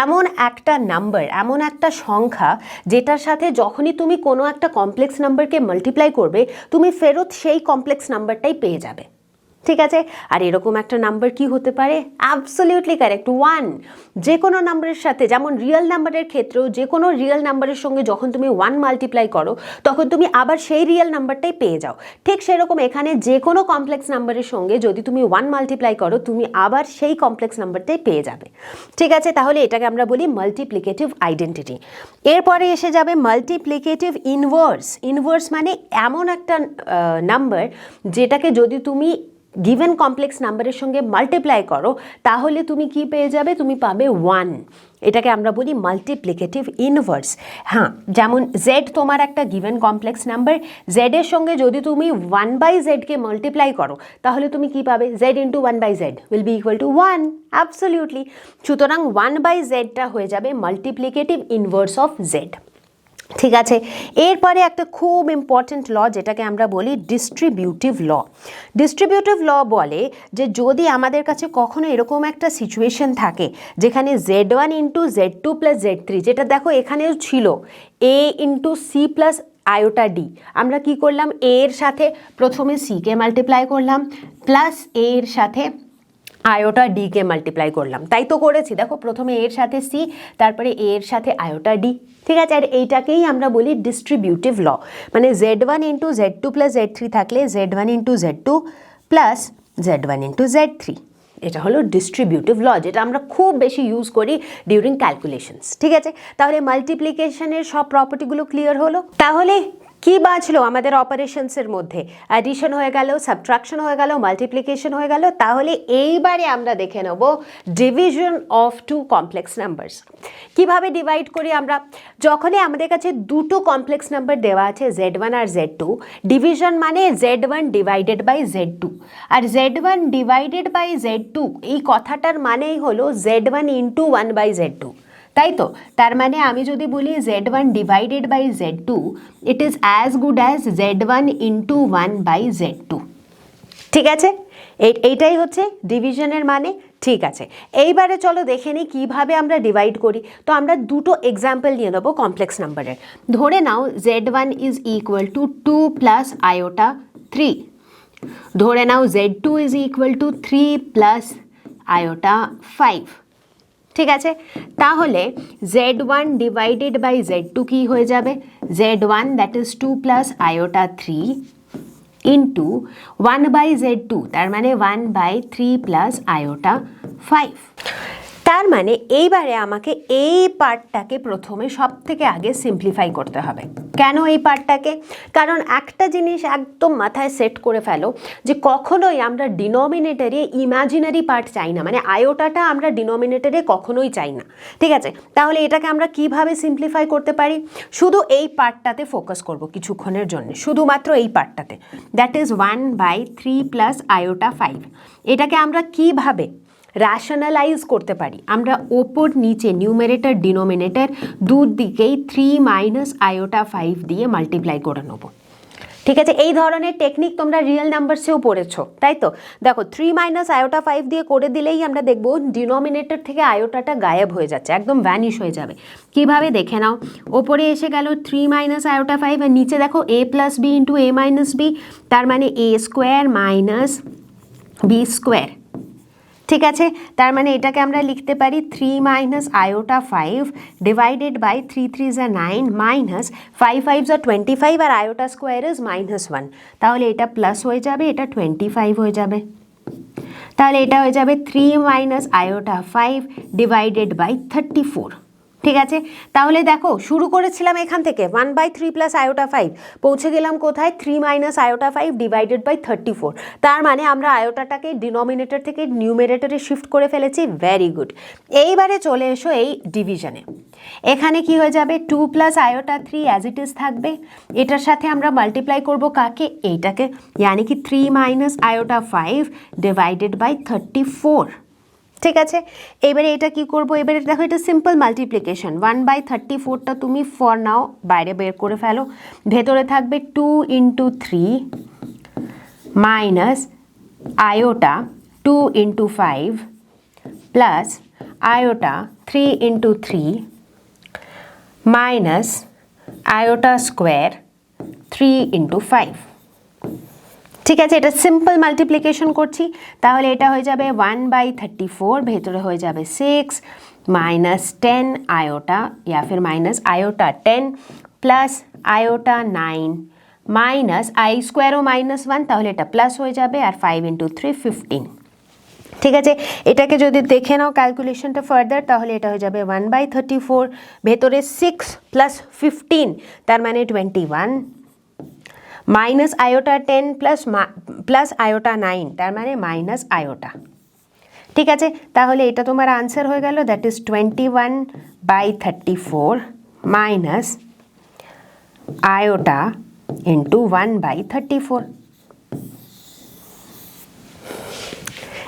এমন একটা নাম্বার, এমন একটা সংখ্যা যেটার সাথে যখনই তুমি কোনো একটা কমপ্লেক্স নাম্বারকে মাল্টিপ্লাই করবে তুমি ফেরত সেই কমপ্লেক্স নাম্বারটাই পেয়ে যাবে। ঠিক আছে, আর এরকম একটা নাম্বার কি হতে পারে, অ্যাবসলিউটলি কারেক্ট, 1। যে কোনো নাম্বারের সাথে, যেমন রিয়েল নাম্বারের ক্ষেত্রেও যে কোনো রিয়েল নাম্বারের সঙ্গে যখন তুমি 1 মাল্টিপ্লাই করো তখন তুমি আবার সেই রিয়েল নাম্বারটাই পেয়ে যাও। ঠিক সেরকম এখানে যে কোনো কমপ্লেক্স নাম্বারের সঙ্গে যদি তুমি 1 মাল্টিপ্লাই করো তুমি আবার সেই কমপ্লেক্স নাম্বারটাই পেয়ে যাবে। ঠিক আছে, তাহলে এটাকে আমরা বলি মাল্টিপ্লিকেটিভ আইডেন্টিটি। এরপরে এসে যাবে মাল্টিপ্লিকেটিভ ইনভার্স। ইনভার্স মানে এমন একটা নাম্বার যেটাকে যদি তুমি গিভেন কমপ্লেক্স নাম্বারের সঙ্গে মাল্টিপ্লাই করো তাহলে তুমি কি পেয়ে যাবে, তুমি পাবে 1। এটাকে আমরা বলি মাল্টিপ্লিকেটিভ ইনভার্স। হ্যাঁ, যেমন Z তোমার একটা গিভেন কমপ্লেক্স নাম্বার, Z এর সঙ্গে যদি তুমি 1/Z-কে মাল্টিপ্লাই করো তাহলে তুমি কি পাবে, Z into 1/Z will be equal to 1। Absolutely, সুতরাং 1/Z-টা হয়ে যাবে মাল্টিপ্লিকেটিভ ইনভার্স অফ Z। ঠিক আছে, এরপরে একটা খুব ইম্পর্টেন্ট ল যেটাকে আমরা বলি ডিস্ট্রিবিউটিভ ল। ডিস্ট্রিবিউটিভ ল বলে যে যদি আমাদের কাছে কখনো এরকম একটা সিচুয়েশন থাকে যেখানে Z1 into Z2 plus Z3, যেটা দেখো এখানেও ছিল A into C plus iota D, আমরা কি করলাম, A এর সাথে প্রথমে C-কে মাল্টিপ্লাই করলাম প্লাস A এর সাথে আয়োটা D-কে মাল্টিপ্লাই করলাম, তাই তো করেছি। দেখো প্রথমে এর সাথে C, তারপরে A এর সাথে আয়োটা D। ঠিক আছে, আর এইটাকেই আমরা বলি ডিস্ট্রিবিউটিভ ল। মানে Z1 into Z2 plus Z3 থাকলে Z1 into Z2 plus Z1 into Z3, এটা হলো ডিস্ট্রিবিউটিভ ল, যেটা আমরা খুব বেশি ইউজ করি ডিউরিং ক্যালকুলেশনস। ঠিক আছে, তাহলে মাল্টিপ্লিকেশনের সব প্রপার্টিগুলো ক্লিয়ার হলো। তাহলে কি বাঁচলো আমাদের অপারেশনসের মধ্যে, অ্যাডিশন হয়ে গেল, সাবট্রাকশন হয়ে গেল, মাল্টিপ্লিকেশন হয়ে গেল। তাহলে এইবারে আমরা দেখে নেব division of two complex numbers. কিভাবে ডিভাইড করি আমরা, যখনই আমাদের কাছে দুটো কমপ্লেক্স নাম্বার দেওয়া আছে Z1 আর Z2, ডিভিশন মানে Z1 ডিভাইডেড বাই Z2, আর Z1 ডিভাইডেড বাই Z2 এই কথাটার মানেই হলো Z1 ইন্টু 1/Z2, তাই তো। তার মানে আমি যদি বলি Z1 divided by Z2, it is as good as Z1 into 1/Z2। ঠিক আছে, এইটাই হচ্ছে ডিভিশনের মানে। ঠিক আছে, এইবারে চলো দেখে নিই কীভাবে আমরা ডিভাইড করি। তো আমরা দুটো এক্সাম্পল নিয়ে নেবো কমপ্লেক্স নাম্বারের। ধরে নাও Z1 is equal two 2 plus iota 3, ধরে নাও Z2 is equal two 3 plus iota 5। ঠিক আছে, তাহলে Z1 ডিভাইডেড বাই Z2 কি হয়ে যাবে, Z1 that is 2 plus iota 3 into 1/Z2, তার মানে 1/3 প্লাস আয়োটা 5। তার মানে এইবারে আমাকে এই পার্টটাকে প্রথমে সব থেকে আগে সিম্পলিফাই করতে হবে। কেন এই পার্টটাকে, কারণ একটা জিনিস একদম মাথায় সেট করে ফেলো যে কখনোই আমরা ডিনোমিনেটরে ইমাজিনারি পার্ট চাই না, মানে আয়োটাটা আমরা ডিনোমিনেটরে কখনোই চাই না। ঠিক আছে, তাহলে এটাকে আমরা কিভাবে সিম্পলিফাই করতে পারি, শুধু এই পার্টটাতে ফোকাস করব কিছুক্ষণের জন্য, শুধুমাত্র এই পার্টটাতে, দ্যাট ইজ 1/3 প্লাস আয়োটা 5। এটাকে আমরা কিভাবে র্যাশনালাইজ করতে পারি, আমরা ওপর নিচে নিউমেরেটর ডিনোমিনেটর দুদিকেই 3 মাইনাস আয়োটা 5 দিয়ে মাল্টিপ্লাই করে নেব। ঠিক আছে, এই ধরনের টেকনিক তোমরা রিয়েল নাম্বারসেও পড়েছো, তাই তো? দেখো 3 মাইনাস আয়োটা 5 দিয়ে করে দিলেই আমরা দেখবো ডিনোমিনেটর থেকে আয়োটাটা গায়েব হয়ে যাচ্ছে, একদম ভ্যানিশ হয়ে যাবে। কিভাবে দেখে নাও, ওপরে এসে গেল 3 মাইনাস আয়োটা 5 আর নিচে দেখো a plus B into a minus b, তার মানে a square minus b square. ঠিক আছে, তার মানে এটাকে আমরা লিখতে পারি 3 মাইনাস আয়োটা 5 ডিভাইডেড বাই 3 3 যা 9 মাইনাস 5 5 যা 25 আর আয়োটা স্কোয়ার ইজ -1, তাহলে এটা প্লাস হয়ে যাবে, এটা 25 হয়ে যাবে। তাহলে এটা হয়ে যাবে 3 মাইনাস আয়োটা 5 ডিভাইডেড বাই 34। ঠিক আছে, তাহলে দেখো শুরু করেছিলাম এখান থেকে 1/3 প্লাস আয়োটা 5, পৌঁছে গেলাম কোথায় 3 মাইনাস আয়োটা 5 ডিভাইডেড বাই 34। তার মানে আমরা আয়োটাটাকে ডিনোমিনেটর থেকে নিউমেরেটরে শিফট করে ফেলেছি, ভেরি গুড। এইবারে চলে এসো এই ডিভিশনে, এখানে কি হয়ে যাবে 2 plus iota 3 as it is থাকবে, এটার সাথে আমরা মাল্টিপ্লাই করব কাকে, এইটাকে, यानी কি 3 মাইনাস আয়োটা 5 ডিভাইডেড বাই 34। ঠিক আছে, এবারে এটা কি করব, এবারে দেখো এটা সিম্পল মাল্টিপ্লিকেশন, 1/34টা তুমি ফর নাও বাইরে বের করে ফেলো, ভেতরে থাকবে 2 into 3 minus iota 2 into 5 plus iota 3 into 3 minus iota square 3 into 5। ঠিক আছে, এটা সিম্পল মাল্টিপ্লিকেশন করছি, তাহলে এটা হয়ে যাবে 1/34, ভেতরে হয়ে যাবে 6 মাইনাস 10 আয়োটা या फिर minus iota 10 plus iota 9 minus I স্কোয়ারও -1, তাহলে এটা প্লাস হয়ে যাবে, আর 5 ইন্টু 3 15। ঠিক আছে, এটাকে যদি দেখে নাও ক্যালকুলেশনটা ফার্দার, তাহলে এটা হয়ে যাবে 1/34, ভেতরে 6 প্লাস 15 তার মানে 21 মাইনাস আয়োটা 10 প্লাস আয়োটা 9 তার মানে মাইনাস আয়োটা। ঠিক আছে, তাহলে এটা তোমার আনসার হয়ে গেল, that is 21/34 minus iota into 1/34।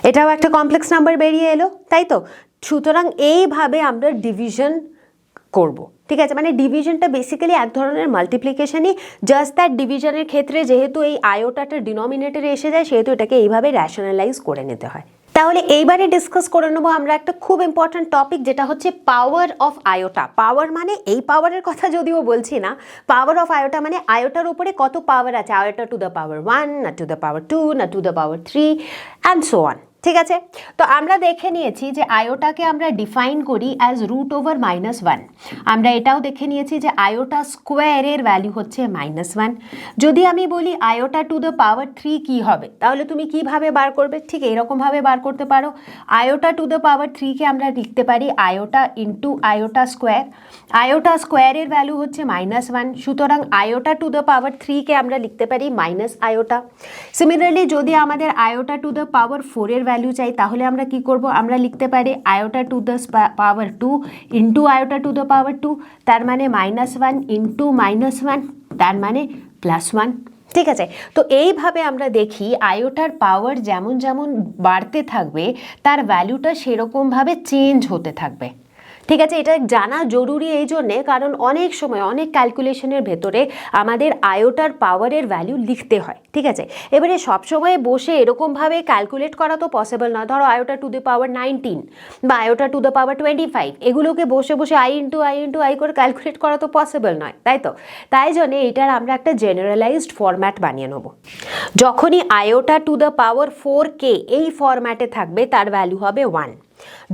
এটাও একটা কমপ্লেক্স নাম্বার বেরিয়ে এলো, তাই তো? সুতরাং এইভাবে আমরা ডিভিশন করব। ঠিক আছে, মানে ডিভিশনটা বেসিক্যালি এক ধরনের মাল্টিপ্লিকেশনই, জাস্ট দ্যাট ডিভিশনের ক্ষেত্রে যেহেতু এই আয়োটাটা ডিনোমিনেটরে এসে যায়, সেহেতু এটাকে এইভাবে র্যাশনালাইজ করে নিতে হয়। তাহলে এইবারে ডিসকাস করে নেবো আমরা একটা খুব ইম্পর্ট্যান্ট টপিক, যেটা হচ্ছে পাওয়ার অফ আয়োটা। পাওয়ার মানে এই পাওয়ারের কথা যদিও বলছি না, পাওয়ার অফ আয়োটা মানে আয়োটার উপরে কত পাওয়ার আছে, আয়োটা টু দ্য পাওয়ার 1 না টু দ্য পাওয়ার 2 না two the power 3 and so on. ঠিক আছে, তো আমরা দেখে নিয়েছি যে আয়োটাকে আমরা ডিফাইন করি অ্যাজ √/-1। আমরা এটাও দেখে নিয়েছি যে আয়োটা স্কোয়ারের ভ্যালু হচ্ছে -1। যদি আমি বলি আয়োটা টু দ্য পাওয়ার 3 কী হবে, তাহলে তুমি কিভাবে বার করবে, ঠিক এইরকমভাবে বার করতে পারো। আয়োটা টু দ্য পাওয়ার 3কে আমরা লিখতে পারি iota into iota square, iota স্কোয়ারের ভ্যালু হচ্ছে -1, সুতরাং আয়োটা টু দ্য পাওয়ার 3কে আমরা লিখতে পারি মাইনাস আয়োটা। সিমিলারলি যদি আমাদের আয়োটা টু দ্য পাওয়ার 4-এর ভ্যালু চাই, তাহলে আমরা কি করব, আমরা লিখতে পারি iota to the power 2 into iota to the power 2, তার মানে -1 ইন্টু -1 তার মানে +1। ঠিক আছে, তো এইভাবে আমরা দেখি আয়োটার পাওয়ার যেমন যেমন বাড়তে থাকবে তার ভ্যালুটা সেরকমভাবে চেঞ্জ হতে থাকবে। ঠিক আছে, এটা জানা জরুরি এই জন্যে, কারণ অনেক সময় অনেক ক্যালকুলেশনের ভেতরে আমাদের আয়োটার পাওয়ারের ভ্যালু লিখতে হয়। ঠিক আছে, এবারে সবসময় বসে এরকমভাবে ক্যালকুলেট করা তো পসিবল না। ধরো আয়োটা টু দ্য পাওয়ার 19 বা আয়োটা টু দ্য পাওয়ার 25, এগুলোকে বসে বসে আই ইন্টু আই করে ক্যালকুলেট করা তো পসিবল নয়, তাই তো? তাই জন্যে এটার আমরা একটা জেনারেলাইজড ফরম্যাট বানিয়ে নেব। যখনই iota to the power 4k এই ফরম্যাটে থাকবে তার ভ্যালু হবে 1।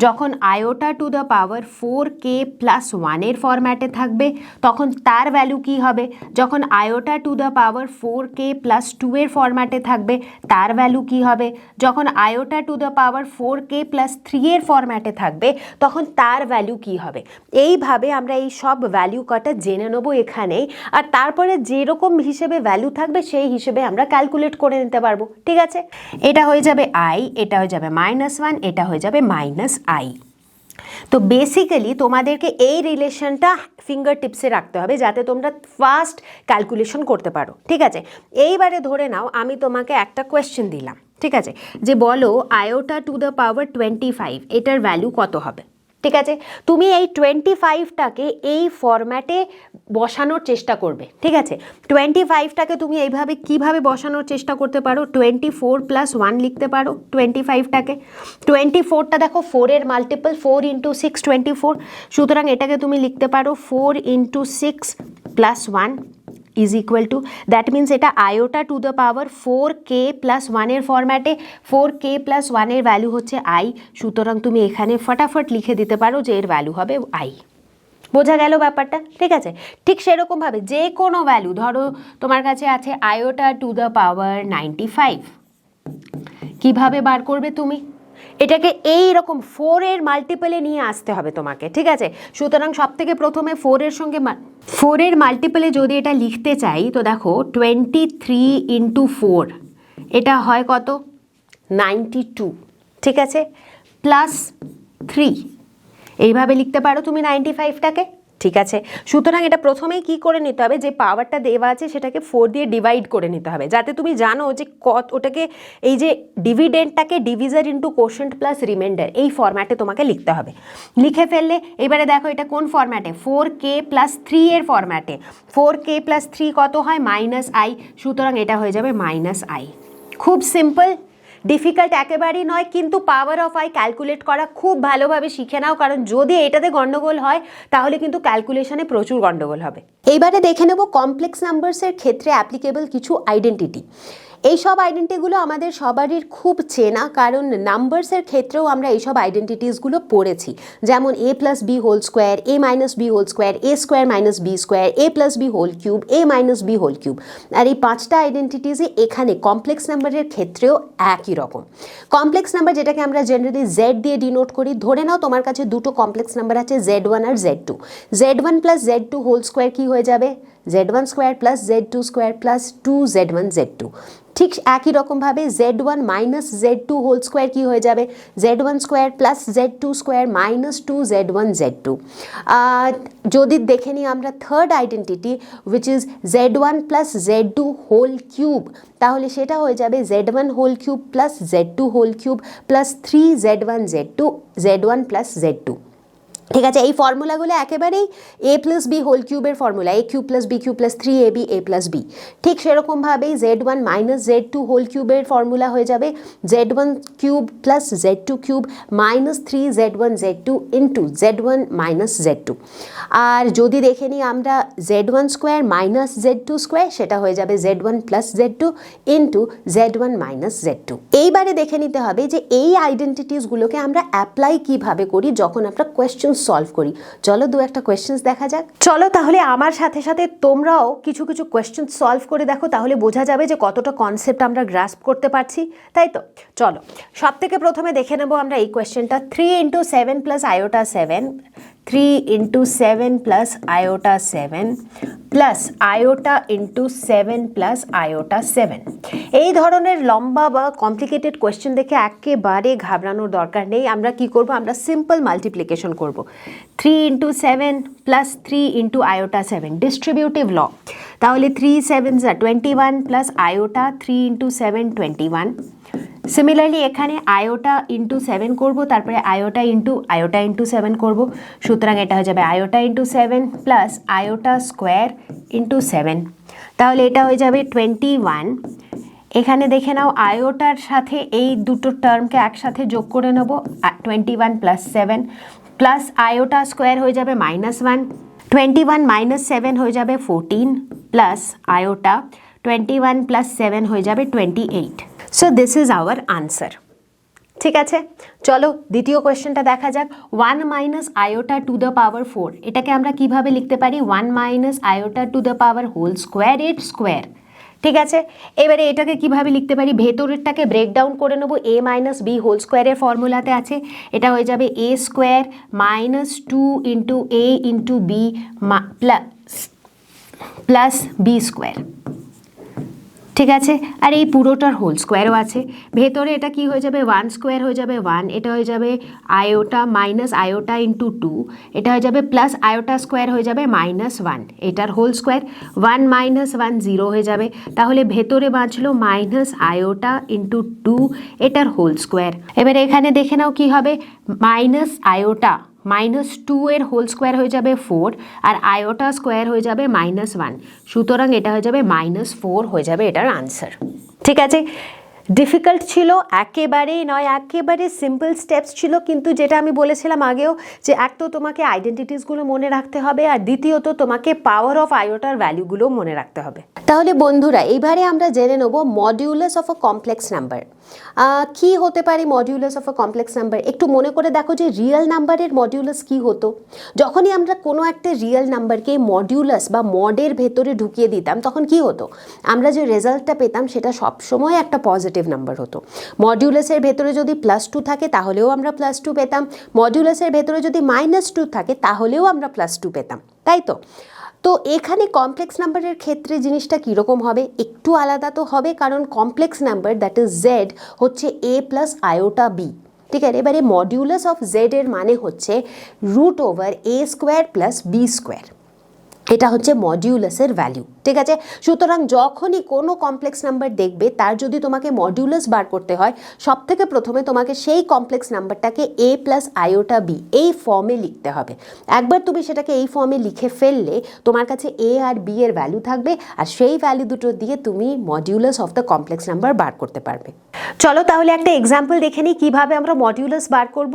যখন iota to the power 4k plus 1-এর ফরম্যাটে থাকবে তখন তার ভ্যালু কি হবে, যখন iota to the power 4k plus 2-এর ফরম্যাটে থাকবে তার ভ্যালু কি হবে, যখন iota to the power 4k plus 3-এর ফরম্যাটে থাকবে তখন তার ভ্যালু কি হবে। এইভাবে আমরা এই সব ভ্যালু কটা জেনে নেব এখানেই, আর তারপরে যেরকম হিসেবে ভ্যালু থাকবে সেই হিসেবে আমরা ক্যালকুলেট করে নিতে পারবো। ঠিক আছে, এটা হয়ে যাবে i, এটা হয়ে যাবে -1, এটা হয়ে যাবে -i। তো বেসিক্যালি তোমাদেরকে এই রিলেশনটা ফিঙ্গার টিপসে রাখতে হবে যাতে তোমরা ফাস্ট ক্যালকুলেশন করতে পারো। ঠিক আছে, এইবারে ধরে নাও আমি তোমাকে একটা কোয়েশ্চেন দিলাম, ঠিক আছে, যে বলো আয়োটা টু দ্য পাওয়ার 25 এটার ভ্যালু কত হবে। ঠিক আছে, তুমি এই 25টাকে এই ফরম্যাটে বসানোর চেষ্টা করবে। ঠিক আছে, 25টাকে তুমি এইভাবে কিভাবে বসানোর চেষ্টা করতে পারো, 24 + 1 লিখতে পারো 25টাকে। 24টা দেখো 4-এর মাল্টিপল, 4 × 6 24, সুতরাং এটাকে তুমি লিখতে পারো 4 × 6 + 1 is equal to, that means এটা iota to the power 4k + 1-এর ফরম্যাটে, 4k + 1-এর ভ্যালু হচ্ছে i, সুতরাং তুমি এখানে ফটাফট লিখে দিতে পারো যে এর ভ্যালু হবে i। বোঝা গেল ব্যাপারটা? ঠিক আছে, ঠিক সেরকমভাবে যে কোনো ভ্যালু, ধরো তোমার কাছে আছে আয়োটা টু দ্য পাওয়ার 95, কিভাবে বার করবে তুমি? এটাকে এই রকম 4-এর মাল্টিপলে নিয়ে আসতে হবে তোমাকে। ঠিক আছে, সুতরাং সব থেকে প্রথমে 4-এর সঙ্গে 4-এর মাল্টিপলে যদি এটা লিখতে চাই তো দেখো 23 × 4 এটা হয় কত, 92। ঠিক আছে, +3 এইভাবে লিখতে পারো তুমি 95টাকে। ঠিক আছে, সুতরাং এটা প্রথমেই কি করে নিতে হবে, যে পাওয়ারটা দেওয়া আছে সেটাকে 4 দিয়ে ডিভাইড করে নিতে হবে, যাতে তুমি জানো যে ওটাকে এই যে ডিভিডেন্টটাকে ডিভিজার ইন্টু কোশেন্ট প্লাস রিমাইন্ডার এই ফরম্যাটে তোমাকে লিখতে হবে। লিখে ফেললে এবারে দেখো এটা কোন ফরম্যাটে, 4k + 3-এর ফরম্যাটে। 4k + 3 কত হয়, -i, সুতরাং এটা হয়ে যাবে -i। খুব সিম্পল, ডিফিকাল্ট একেবারেই নয়, কিন্তু পাওয়ার অফ i ক্যালকুলেট করা খুব ভালোভাবে শিখে নাও, কারণ যদি এটাতে গন্ডগোল হয় তাহলে কিন্তু ক্যালকুলেশনে প্রচুর গন্ডগোল হবে। এইবারে দেখে নেব কমপ্লেক্স নাম্বারসের ক্ষেত্রে অ্যাপ্লিকেবল কিছু আইডেন্টিটি। এই সব আইডেন্টিটিগুলো আমাদের সবারই খুব চেনা, কারণ নাম্বারসের ক্ষেত্রেও আমরা এইসব আইডেন্টিটিসগুলো পড়েছি, যেমন a + b whole square, a - b whole square, a² - b square, a + b whole cube, a - b whole cube. আর এই 5টা আইডেন্টিটিসই এখানে কমপ্লেক্স নাম্বারের ক্ষেত্রেও একই রকম। কমপ্লেক্স নাম্বার যেটাকে আমরা জেনারেলি z দিয়ে ডিনোট করি, ধরে নাও তোমার কাছে দুটো কমপ্লেক্স নাম্বার আছে z1 আর z2। z1 + z2 whole square কী হয়ে যাবে, z1² + z2² + 2z1 z2। ঠিক একই রকমভাবে z1 - z2 হোল স্কোয়ার কী হয়ে যাবে, z1² + z2² - 2z1 z2। যদি দেখে নিই আমরা third identity, which is z1 + z2 whole cube, তাহলে সেটা হয়ে যাবে z1 whole cube + z2 whole cube + 3z1 z2 z1 + z2। ঠিক আছে, এই ফর্মুলাগুলো একেবারেই a + b হোল কিউবের formula, a³ + b³ + 3ab a + b। ঠিক সেরকমভাবেই z1 - z2 হোল কিউবের ফর্মুলা হয়ে যাবে z1³ + z2³ - 3z1 z2 into z1 - z2। আর যদি দেখে নিই আমরা z1² - z2², সেটা হয়ে যাবে z1 + z2 into z1 - z2। এইবারে দেখে নিতে হবে যে এই আইডেন্টিটিসগুলোকে আমরা অ্যাপ্লাই কিভাবে করি যখন আমরা কোয়েশ্চেন সলভ করি। চলো দু একটা কোয়েশ্চেন্স দেখা যাক। চলো তাহলে আমার সাথে সাথে তোমরাও কিছু কিছু কোয়েশ্চেন সলভ করে দেখো, তাহলে বোঝা যাবে যে কতটা কনসেপ্ট আমরা গ্রাস্প করতে পারছি, তাই তো? চলো সব থেকে প্রথমে দেখে নেব আমরা এই কোয়েশ্চেনটা। 3 × 7 + iota 7, 3 × 7 + iota 7 + iota × 7 + iota 7। এই ধরনের লম্বা বা কমপ্লিকেটেড কোয়েশ্চেন দেখে একেবারে ঘাবড়ানোর দরকার নেই। আমরা কি করব, আমরা সিম্পল মাল্টিপ্লিকেশন করব। 3 × 7 + 3 × iota 7, ডিস্ট্রিবিউটিভ ল। তাহলে 3 7 21 + iota 3 × 7 21। সিমিলারলি এখানে আয়োটা ইন্টু 7 করব, তারপরে আয়োটা ইন্টু 7 করব, সুতরাং এটা হয়ে যাবে iota into 7 plus iota square into 7। তাহলে এটা হয়ে যাবে 21। এখানে দেখে নাও আয়োটার সাথে এই দুটো টার্মকে একসাথে যোগ করে নেব, 21 + 7 প্লাস আয়োটা স্কোয়ার হয়ে যাবে -1, 21 - 7 হয়ে যাবে 14 প্লাস আয়োটা 21 + 7 হয়ে যাবে 28। So this is our answer. ঠিক আছে, চলো দ্বিতীয় কোয়েশ্চেনটা দেখা যাক। 1 - iota টু দ্য পাওয়ার 4, এটাকে আমরা কিভাবে লিখতে পারি, 1 - iota to the power whole square এর স্কোয়ার। ঠিক আছে, এবারে এটাকে কিভাবে লিখতে পারি, ভেতরেরটাকে ব্রেকডাউন করে নেব। a - b হোল স্কোয়ারের ফর্মুলাতে আছে, এটা হয়ে যাবে a² - 2 × a × b plus b²। ঠিক আছে, আর এই পুরোটার হোল স্কোয়ারও আছে। ভেতরে এটা কি হয়ে যাবে, 1² হয়ে যাবে 1, এটা হয়ে যাবে আয়োটা মাইনাস আয়োটা ইন্টু 2, এটা হয়ে যাবে প্লাস আয়োটা স্কোয়ার হয়ে যাবে -1, এটার হোল স্কোয়ার। 1 - 1 0 হয়ে যাবে, তাহলে ভেতরে বাঁচলো মাইনাস আয়োটা ইন্টু 2, এটার হোল স্কোয়ার। এবারে এখানে দেখে নাও কি হবে, মাইনাস আয়োটা -2 এর হোল স্কোয়ার হয়ে যাবে 4 আর আয়োটা স্কোয়ার হয়ে যাবে -1, সুতরাং এটা হয়ে যাবে -4 হয়ে যাবে এটার আনসার। ঠিক আছে, ডিফিকাল্ট ছিল একেবারেই নয়, একেবারে সিম্পল স্টেপস ছিল, কিন্তু যেটা আমি বলেছিলাম আগেও যে এক তো তোমাকে আইডেন্টিটিসগুলো মনে রাখতে হবে আর দ্বিতীয়ত তোমাকে পাওয়ার অফ আয়োটার ভ্যালুগুলো মনে রাখতে হবে। তাহলে বন্ধুরা এবারে আমরা জেনে নেব modulus of a complex number. কি হতে পারে modulus of a complex number? একটু মনে করে দেখো যে রিয়েল নাম্বারের মডিউলাস কি হতো। যখনই আমরা কোনো একটা রিয়েল নাম্বারকে মডিউলাস বা মডের ভেতরে ঢুকিয়ে দিতাম তখন কি হতো, আমরা যে রেজাল্টটা পেতাম সেটা সবসময় একটা পজিটিভ নাম্বার হতো। মডিউলাসের ভেতরে যদি +2 থাকে তাহলেও আমরা +2 পেতাম, মডিউলাসের ভেতরে যদি -2 থাকে তাহলেও আমরা +2 পেতাম, তাই তো? তো এখানে কমপ্লেক্স নাম্বারের ক্ষেত্রে জিনিসটা কীরকম হবে? একটু আলাদা তো হবে, কারণ complex number that is Z হচ্ছে a প্লাস আয়োটা বি। ঠিক আছে, এবারে মডিউলাস অফ জেড এর মানে হচ্ছে √a² প্লাস b²। এটা হচ্ছে মডিউলাসের ভ্যালু। ঠিক আছে, সুতরাং যখনই কোনো কমপ্লেক্স নাম্বার দেখবে তার যদি তোমাকে মডিউলাস বার করতে হয় সবথেকে প্রথমে তোমাকে সেই কমপ্লেক্স নাম্বারটাকে a প্লাস আয়োটা বি এই ফর্মে লিখতে হবে। একবার তুমি সেটাকে এই ফর্মে লিখে ফেললে তোমার কাছে a আর b এর ভ্যালু থাকবে আর সেই ভ্যালু দুটো দিয়ে তুমি modulus of the complex number বার করতে পারবে। চলো তাহলে একটা এক্সাম্পল দেখে নিই কীভাবে আমরা মডিউলাস বার করব।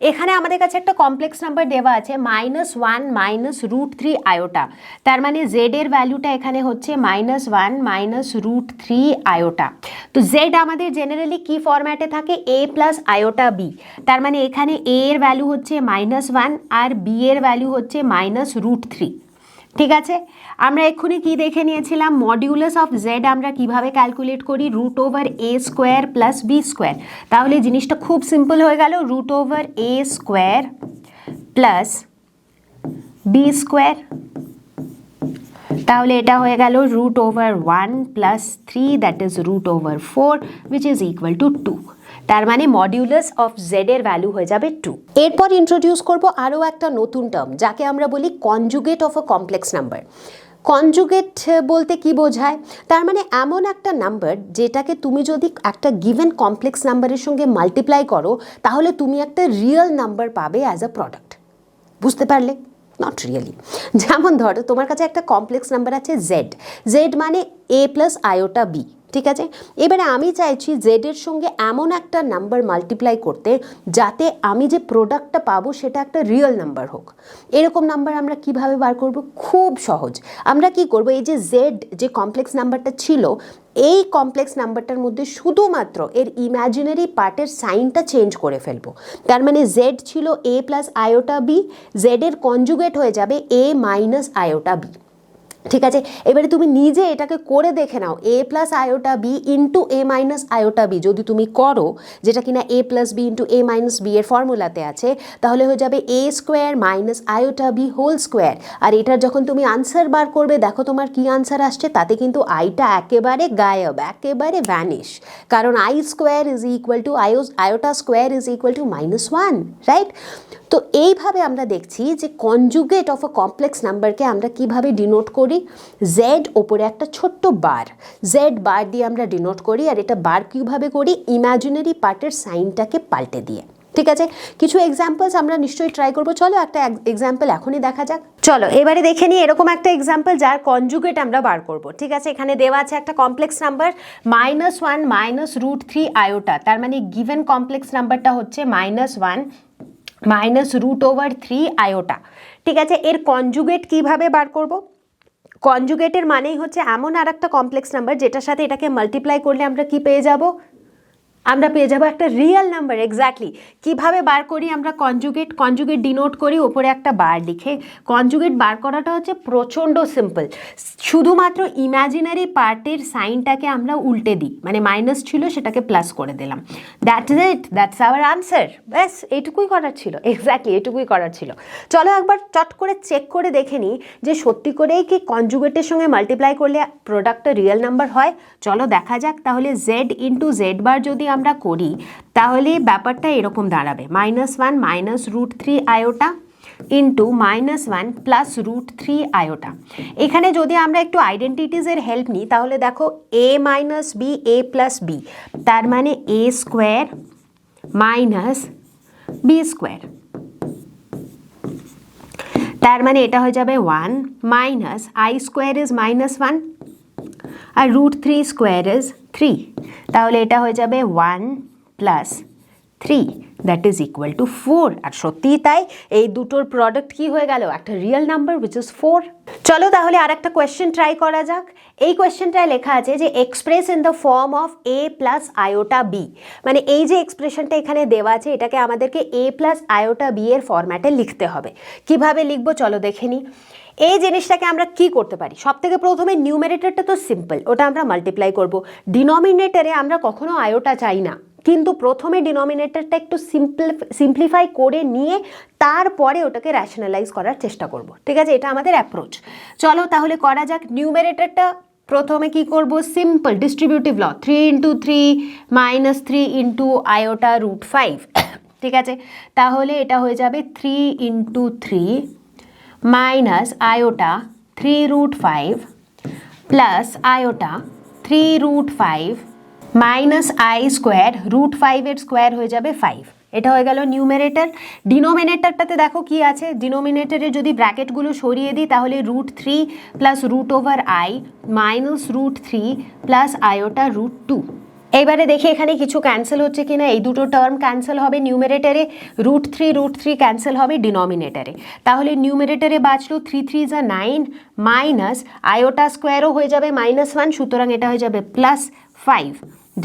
এখানে আমাদের কাছে একটা কমপ্লেক্স নাম্বার দেওয়া আছে -1 -√3 আয়োটা, তার মানে জেড এর ভ্যালুটা এখানে হচ্ছে -1 -√3 আয়োটা। তো জেড আমাদের জেনারেলি কি ফরম্যাটে থাকে? a প্লাস আয়োটা বি, তার মানে এখানে a এর ভ্যালু হচ্ছে -1 আর b এর ভ্যালু হচ্ছে -√3। ঠিক আছে, আমরা এক্ষুনি কি দেখে নিয়েছিলাম, মডিউলাস অফ জেড আমরা কিভাবে ক্যালকুলেট করি, √a² প্লাস b²। তাহলে জিনিসটা খুব সিম্পল হয়ে গেল, √a² প্লাস b²। তাহলে এটা হয়ে গেল √1 plus 3 that is √4 which is equal two 2। তার মানে মডিউলাস অফ জেড এর ভ্যালু হয়ে যাবে 2। এরপর ইন্ট্রোডিউস করব আরও একটা নতুন টার্ম যাকে আমরা বলি conjugate of a complex number. Conjugate বলতে কি বোঝায়? তার মানে এমন একটা নাম্বার যেটাকে তুমি যদি একটা গিভেন কমপ্লেক্স নাম্বারের সঙ্গে মাল্টিপ্লাই করো তাহলে তুমি একটা রিয়েল নাম্বার পাবে অ্যাজ আ প্রোডাক্ট। বুঝতে পারলে? Not really. যেমন ধরো তোমার কাছে একটা কমপ্লেক্স নাম্বার আছে জেড, জেড মানে a প্লাস আয়োটা বি। ঠিক আছে, এবারে আমি চাইছি জেডের সঙ্গে এমন একটা নাম্বার মাল্টিপ্লাই করতে যাতে আমি যে প্রোডাক্টটা পাবো সেটা একটা রিয়েল নাম্বার হোক। এরকম নাম্বার আমরা কিভাবে বার করব? খুব সহজ। আমরা কি করব, এই যে জেড যে কমপ্লেক্স নাম্বারটা ছিল এই কমপ্লেক্স নাম্বারটার মধ্যে শুধুমাত্র এর ইম্যাজিনারি পার্টের সাইনটা চেঞ্জ করে ফেলবো। তার মানে জেড ছিল a প্লাস আয়োটা বি, জেডের কনজুগেট হয়ে যাবে a মাইনাস আয়োটা বি। ঠিক আছে, এবারে তুমি নিজে এটাকে করে দেখে নাও, a plus iota B into a minus iota B যদি তুমি করো, যেটা কিনা a plus B into a minus B এর ফর্মুলাতে আছে, তাহলে হয়ে যাবে a² minus iota B whole square. আর এটার যখন তুমি আনসার বার করবে দেখো তোমার কি আনসার আসছে, তাতে কিন্তু আইটা একেবারে গায়েব, একেবারে ভ্যানিশ, কারণ i² is equal two iota square is equal two -1, right? তো এইভাবে আমরা দেখছি যে কনজুগেট অফ আ কমপ্লেক্স নাম্বারকে আমরা কিভাবে ডিনোট করি। জেড ওপরে একটা ছোট্ট বার, জেড বার দিয়ে আমরা ডিনোট করি। আর এটা বার কিভাবে করি? ইম্যাজিনারি পার্টের সাইনটাকে পাল্টে দিয়ে। ঠিক আছে, কিছু এক্সাম্পলস আমরা নিশ্চয়ই ট্রাই করবো। চলো একটা এক্সাম্পল এখনই দেখা যাক। চলো এবারে দেখে নিই এরকম একটা এক্সাম্পল যার কনজুগেট আমরা বার করব। ঠিক আছে, এখানে দেওয়া আছে একটা কমপ্লেক্স নাম্বার -1 -√3 আয়োটা, তার মানে গিভেন কমপ্লেক্স নাম্বারটা হচ্ছে -1 -√3 আয়োটা। ঠিক আছে, এর কনজুগেট কিভাবে বার করব? কনজুগেটের মানেই হচ্ছে এমন আর একটা কমপ্লেক্স নাম্বার যেটার সাথে এটাকে মাল্টিপ্লাই করলে আমরা কি পেয়ে যাব? আমরা পেয়ে যাবো একটা রিয়েল নাম্বার। এক্স্যাক্টলি কিভাবে বার করি আমরা কনজুগেট? কনজুগেট ডিনোট করি ওপরে একটা বার লিখে। কনজুগেট বার করাটা হচ্ছে প্রচণ্ড সিম্পল, শুধুমাত্র ইম্যাজিনারি পার্টের সাইনটাকে আমরা উল্টে দিই, মানে মাইনাস ছিল সেটাকে প্লাস করে দিলাম। That is it, that's our answer. ব্যাস এইটুকুই করার ছিল, এক্স্যাক্টলি এটুকুই করার ছিল। চলো একবার চট করে চেক করে দেখে নিই যে সত্যি করেই কি কনজুগেটের সঙ্গে মাল্টিপ্লাই করলে প্রোডাক্টটা রিয়েল নাম্বার হয়। চলো দেখা যাক। তাহলে জেড ইন্টু জেড বার যদি আমরা করি তাহলে ব্যাপারটা এরকম দাঁড়াবে, -1 -√3 আয়োটা ইন্টু -1 প্লাস √3 আয়োটা। এখানে যদি আমরা একটু আইডেন্টিটিসের হেল্প নিই তাহলে দেখো a minus b a plus b, তার মানে a² মাইনাস b²। তার মানে এটা হয়ে যাবে 1 মাইনাস আই স্কোয়ার ইজ -1 আর √3 স্কোয়ার ইজ 3, তাহলে এটা হয়ে যাবে 1 plus 3 that is equal to 4। আর সত্যিই তাই, এই দুটোর প্রোডাক্ট কি হয়ে গেল, একটা রিয়েল নাম্বার উইচ ইজ 4। চলো তাহলে আর একটা কোয়েশ্চেন ট্রাই করা যাক। এই কোয়েশ্চেনটায় লেখা আছে যে express in the form of a plus iota b, মানে এই যে এক্সপ্রেশনটা এখানে দেওয়া আছে এটাকে আমাদেরকে a প্লাস আয়োটা বি এর ফরম্যাটে লিখতে হবে। কিভাবে লিখবো চলো দেখে নিই। এই জিনিসটাকে আমরা কি করতে পারি, সব থেকে প্রথমে নিউমেরেটরটা তো সিম্পল, ওটা আমরা মাল্টিপ্লাই করব। ডিনোমিনেটরে আমরা কখনো আয়োটা চাই না, কিন্তু প্রথমে ডিনোমিনেটরটা একটু সিম্পলিফাই করে নিয়ে তারপরে ওটাকে র্যাশনালাইজ করার চেষ্টা করব। ঠিক আছে, এটা আমাদের অ্যাপ্রোচ। চলো তাহলে করা যাক। নিউমেরেটরটা প্রথমে কি করব, সিম্পল ডিস্ট্রিবিউটিভ ল, 3 × 3 - 3 × আয়োটা √5। ঠিক আছে, তাহলে এটা হয়ে যাবে 3 × 3 minus iota 3√5 plus iota 3√5 minus i square √5 এর স্কোয়ার হয়ে যাবে 5। এটা হয়ে গেল নিউমেরেটর। ডিনোমিনেটরটাতে দেখো কি আছে, ডিনোমিনেটরে যদি ব্র্যাকেটগুলো সরিয়ে দিই তাহলে √3 plus √/i minus √3 plus iota √2। এইবারে দেখি এখানে কিছু ক্যান্সেল হচ্ছে কিনা। এই দুটো টার্ম ক্যান্সেল হবে নিউমেরেটরে, √3 ক্যান্সেল হবে ডিনোমিনেটরে। তাহলে নিউমেরেটরে বাঁচলো 3 3 = 9 মাইনাস আয়োটা স্কোয়ারও হয়ে যাবে -1, সুতরাং এটা হয়ে যাবে +5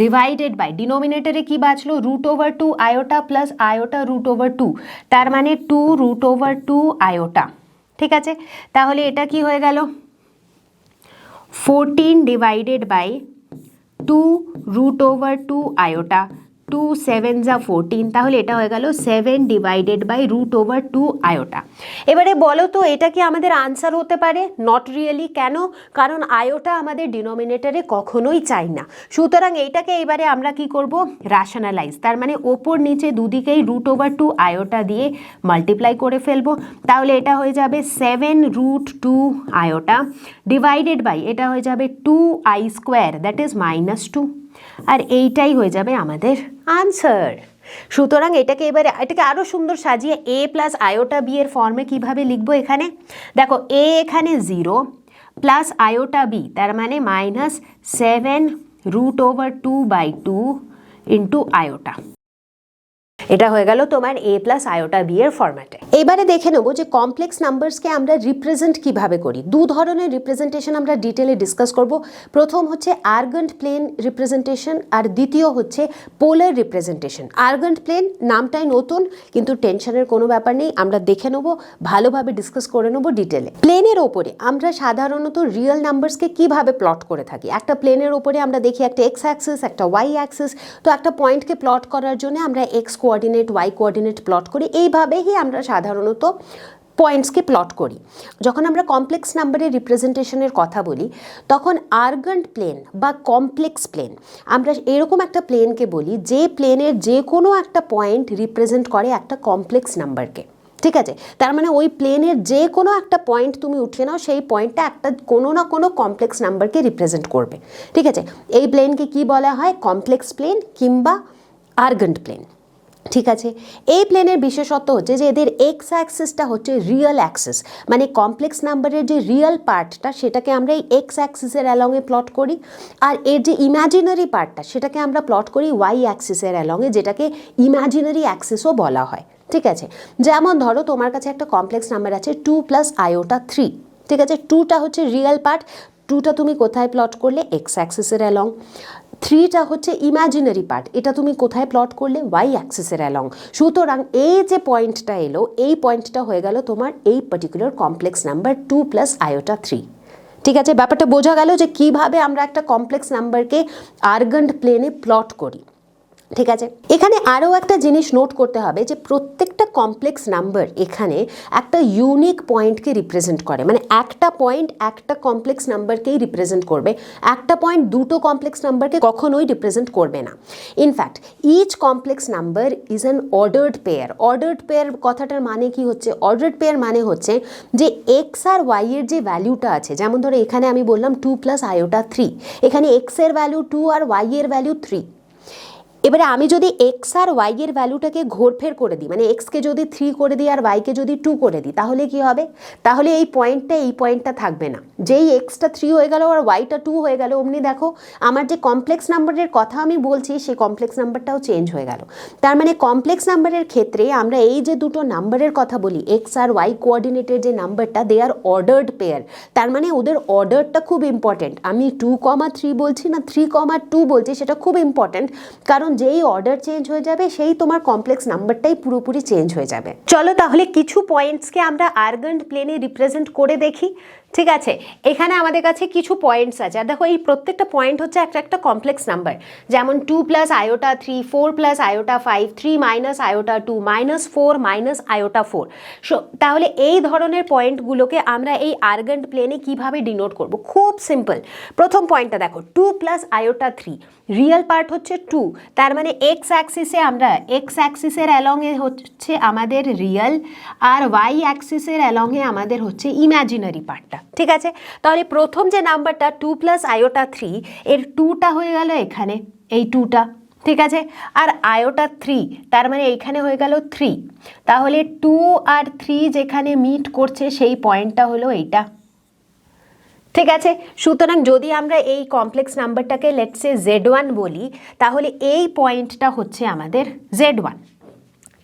ডিভাইডেড বাই ডিনোমিনেটরে কি বাঁচলো, √2 আয়োটা প্লাস আয়োটা √2, তার মানে 2 √2 আয়োটা। ঠিক আছে, তাহলে এটা কি হয়ে গেল 14 ডিভাইডেড বাই 2 √2 আয়োটা, 2 7 = 14, তাহলে এটা হয়ে গেল 7 ডিভাইডেড বাই √2 আয়োটা। এবারে বলো তো এটা কি আমাদের আনসার হতে পারে? Not really. কেন? কারণ আয়োটা আমাদের ডিনোমিনেটরে কখনোই চাই না। সুতরাং এইটাকে এবারে আমরা কি করব, র্যাশনালাইজ, তার মানে ওপর নিচে দুদিকেই √2 আয়োটা দিয়ে মাল্টিপ্লাই করে ফেলবো। তাহলে এটা হয়ে যাবে 7√2 আয়োটা ডিভাইডেড বাই এটা হয়ে যাবে 2i স্কোয়ার দ্যাট ইজ -2, আর এইটাই হয়ে যাবে আমাদের আনসার। সুতরাং এটাকে আরো সুন্দর সাজিয়ে a প্লাস আয়োটা বি এর ফর্মে কিভাবে লিখবো, এখানে দেখো a এখানে 0 প্লাস আয়োটা বি, তার মানে -7√2/2 ইন্টু আয়োটা। এটা হয়ে গেল তোমার a প্লাস আয়োটা বি এর ফরম্যাটে। এবারে দেখে নেবো যে কমপ্লেক্স নাম্বারসকে আমরা রিপ্রেজেন্ট কিভাবে করি। দু ধরনের রিপ্রেজেন্টেশন আমরা ডিটেলে ডিসকাস করব। প্রথম হচ্ছে আর্গেন্ট প্লেন রিপ্রেজেন্টেশন, আর দ্বিতীয় হচ্ছে পোলার রিপ্রেজেন্টেশন। আর্গেন্ট প্লেন নামটাই নতুন, কিন্তু টেনশনের কোনো ব্যাপার নেই, আমরা দেখে নেবো, ভালোভাবে ডিসকাস করে নেবো ডিটেলে। প্লেনের ওপরে আমরা সাধারণত রিয়েল নাম্বারসকে কিভাবে প্লট করে থাকি। একটা প্লেনের ওপরে আমরা দেখি একটা এক্স অ্যাক্সিস, একটা ওয়াই অ্যাক্সিস। তো একটা পয়েন্টকে প্লট করার জন্য আমরা x coordinate, y coordinate plot করি। এইভাবেই আমরা সাধারণত পয়েন্টসকে প্লট করি। যখন আমরা কমপ্লেক্স নাম্বারের রিপ্রেজেন্টেশনের কথা বলি তখন আর্গেন্ট প্লেন বা কমপ্লেক্স প্লেন, আমরা এরকম একটা প্লেনকে বলি যে প্লেনের যে কোনো একটা পয়েন্ট রিপ্রেজেন্ট করে একটা কমপ্লেক্স নাম্বারকে। ঠিক আছে, তার মানে ওই প্লেনের যে কোনো একটা পয়েন্ট তুমি উঠিয়ে নাও, সেই পয়েন্টটা একটা কোনো না কোনো কমপ্লেক্স নাম্বারকে রিপ্রেজেন্ট করবে। ঠিক আছে, এই প্লেনকে কি বলা হয়, কমপ্লেক্স প্লেন কিংবা আর্গেন্ট প্লেন। ঠিক আছে, এই প্লেনের বিশেষত্ব হচ্ছে যে এদের এক্স অ্যাক্সিসটা হচ্ছে রিয়েল অ্যাক্সিস, মানে কমপ্লেক্স নাম্বারের যে রিয়েল পার্টটা সেটাকে আমরা এই এক্স অ্যাক্সিসের অ্যালংয়ে প্লট করি, আর এর যে ইমাজিনারি পার্টটা সেটাকে আমরা প্লট করি ওয়াই অ্যাক্সিসের অ্যালংয়ে, যেটাকে ইমাজিনারি অ্যাক্সিসও বলা হয়। ঠিক আছে, যেমন ধরো তোমার কাছে একটা কমপ্লেক্স নাম্বার আছে 2 + আয়োটা 3। ঠিক আছে, 2টা হচ্ছে রিয়েল পার্ট, 2টা তুমি কোথায় প্লট করলে, এক্স অ্যাক্সিসের অ্যালং। 3টা হচ্ছে ইমাজিনারি পার্ট, এটা তুমি কোথায় প্লট করলে, ওয়াই অ্যাক্সিসের অ্যালং। সুতরাং এই যে পয়েন্টটা এলো, এই পয়েন্টটা হয়ে গেল তোমার এই পার্টিকুলার কমপ্লেক্স নাম্বার 2 + আয়োটা 3। ঠিক আছে, ব্যাপারটা বোঝা গেল যে কিভাবে আমরা একটা কমপ্লেক্স নাম্বারকে আর্গেন্ট প্লেনে প্লট করি। ঠিক আছে, এখানে আরও একটা জিনিস নোট করতে হবে যে প্রত্যেকটা কমপ্লেক্স নাম্বার এখানে একটা ইউনিক পয়েন্টকে রিপ্রেজেন্ট করে, মানে একটা পয়েন্ট একটা কমপ্লেক্স নাম্বারকেই রিপ্রেজেন্ট করবে, একটা পয়েন্ট দুটো কমপ্লেক্স নাম্বারকে কখনোই রিপ্রেজেন্ট করবে না। In fact each complex number is an ordered pair. Ordered pair কথাটার মানে কি হচ্ছে, অর্ডার্ড পেয়ার মানে হচ্ছে যে এক্স আর ওয়াই এর যে ভ্যালুটা আছে, যেমন ধরো এখানে আমি বললাম 2 + আয়োটা 3, এখানে এক্স এর ভ্যালু 2 আর ওয়াই এর ভ্যালু 3। এবারে আমি যদি এক্স আর ওয়াই এর ভ্যালুটাকে ঘোরফের করে দিই, মানে এক্সকে যদি 3 করে দিই আর ওয়াইকে যদি 2 করে দিই, তাহলে কি হবে? তাহলে এই পয়েন্টটা থাকবে না। যেই এক্সটা 3 হয়ে গেল আর ওয়াইটা 2 হয়ে গেল, অমনি দেখো আমার যে কমপ্লেক্স নাম্বারের কথা আমি বলছি সেই কমপ্লেক্স নাম্বারটাও চেঞ্জ হয়ে গেল। তার মানে কমপ্লেক্স নাম্বারের ক্ষেত্রে আমরা এই যে দুটো নাম্বারের কথা বলি, এক্স আর ওয়াই কোঅর্ডিনেটের যে নাম্বারটা, দে আর অর্ডার্ড পেয়ার। তার মানে ওদের অর্ডারটা খুব ইম্পর্টেন্ট। আমি 2,3 বলছি না 3,2 বলছি, সেটা খুব ইম্পর্টেন্ট, কারণ যেই অর্ডার চেঞ্জ হয়ে যাবে সেই তোমার কমপ্লেক্স নাম্বারটাই পুরোপুরি চেঞ্জ হয়ে যাবে। চলো তাহলে কিছু পয়েন্টসকে আমরা আর্গান্ড প্লেনে রিপ্রেজেন্ট করে দেখি। ঠিক আছে, এখানে আমাদের কাছে কিছু পয়েন্টস আছে, আর দেখো এই প্রত্যেকটা পয়েন্ট হচ্ছে একটা কমপ্লেক্স নাম্বার। যেমন 2 + iota 3, 4 + iota 5, 3 - iota 2, -4 - iota 4। তাহলে এই ধরনের পয়েন্টগুলোকে আমরা এই আর্গান্ড প্লেনে কিভাবে ডিনোট করব? খুব সিম্পল। প্রথম পয়েন্টটা দেখো, 2 + iota 3, রিয়েল পার্ট হচ্ছে 2, তার মানে এক্স অ্যাক্সিসে আমরা এক্স অ্যাক্সিসের অ্যালংয়ে হচ্ছে আমাদের রিয়েল, আর ওয়াই অ্যাক্সিসের অ্যালংয়ে আমাদের হচ্ছে ইম্যাজিনারি পার্টটা। ঠিক আছে, তাহলে প্রথম যে নাম্বারটা 2 + iota 3, এর 2টা হয়ে গেল এখানে, এই 2টা। ঠিক আছে, আর iota 3 তার মানে এইখানে হয়ে গেল 3। তাহলে 2 আর 3 যেখানে মিট করছে সেই পয়েন্টটা হলো এইটা। ঠিক আছে, সুতরাং যদি আমরা এই কমপ্লেক্স নাম্বারটাকে লেটস সে Z1 বলি, তাহলে এই পয়েন্টটা হচ্ছে আমাদের Z1।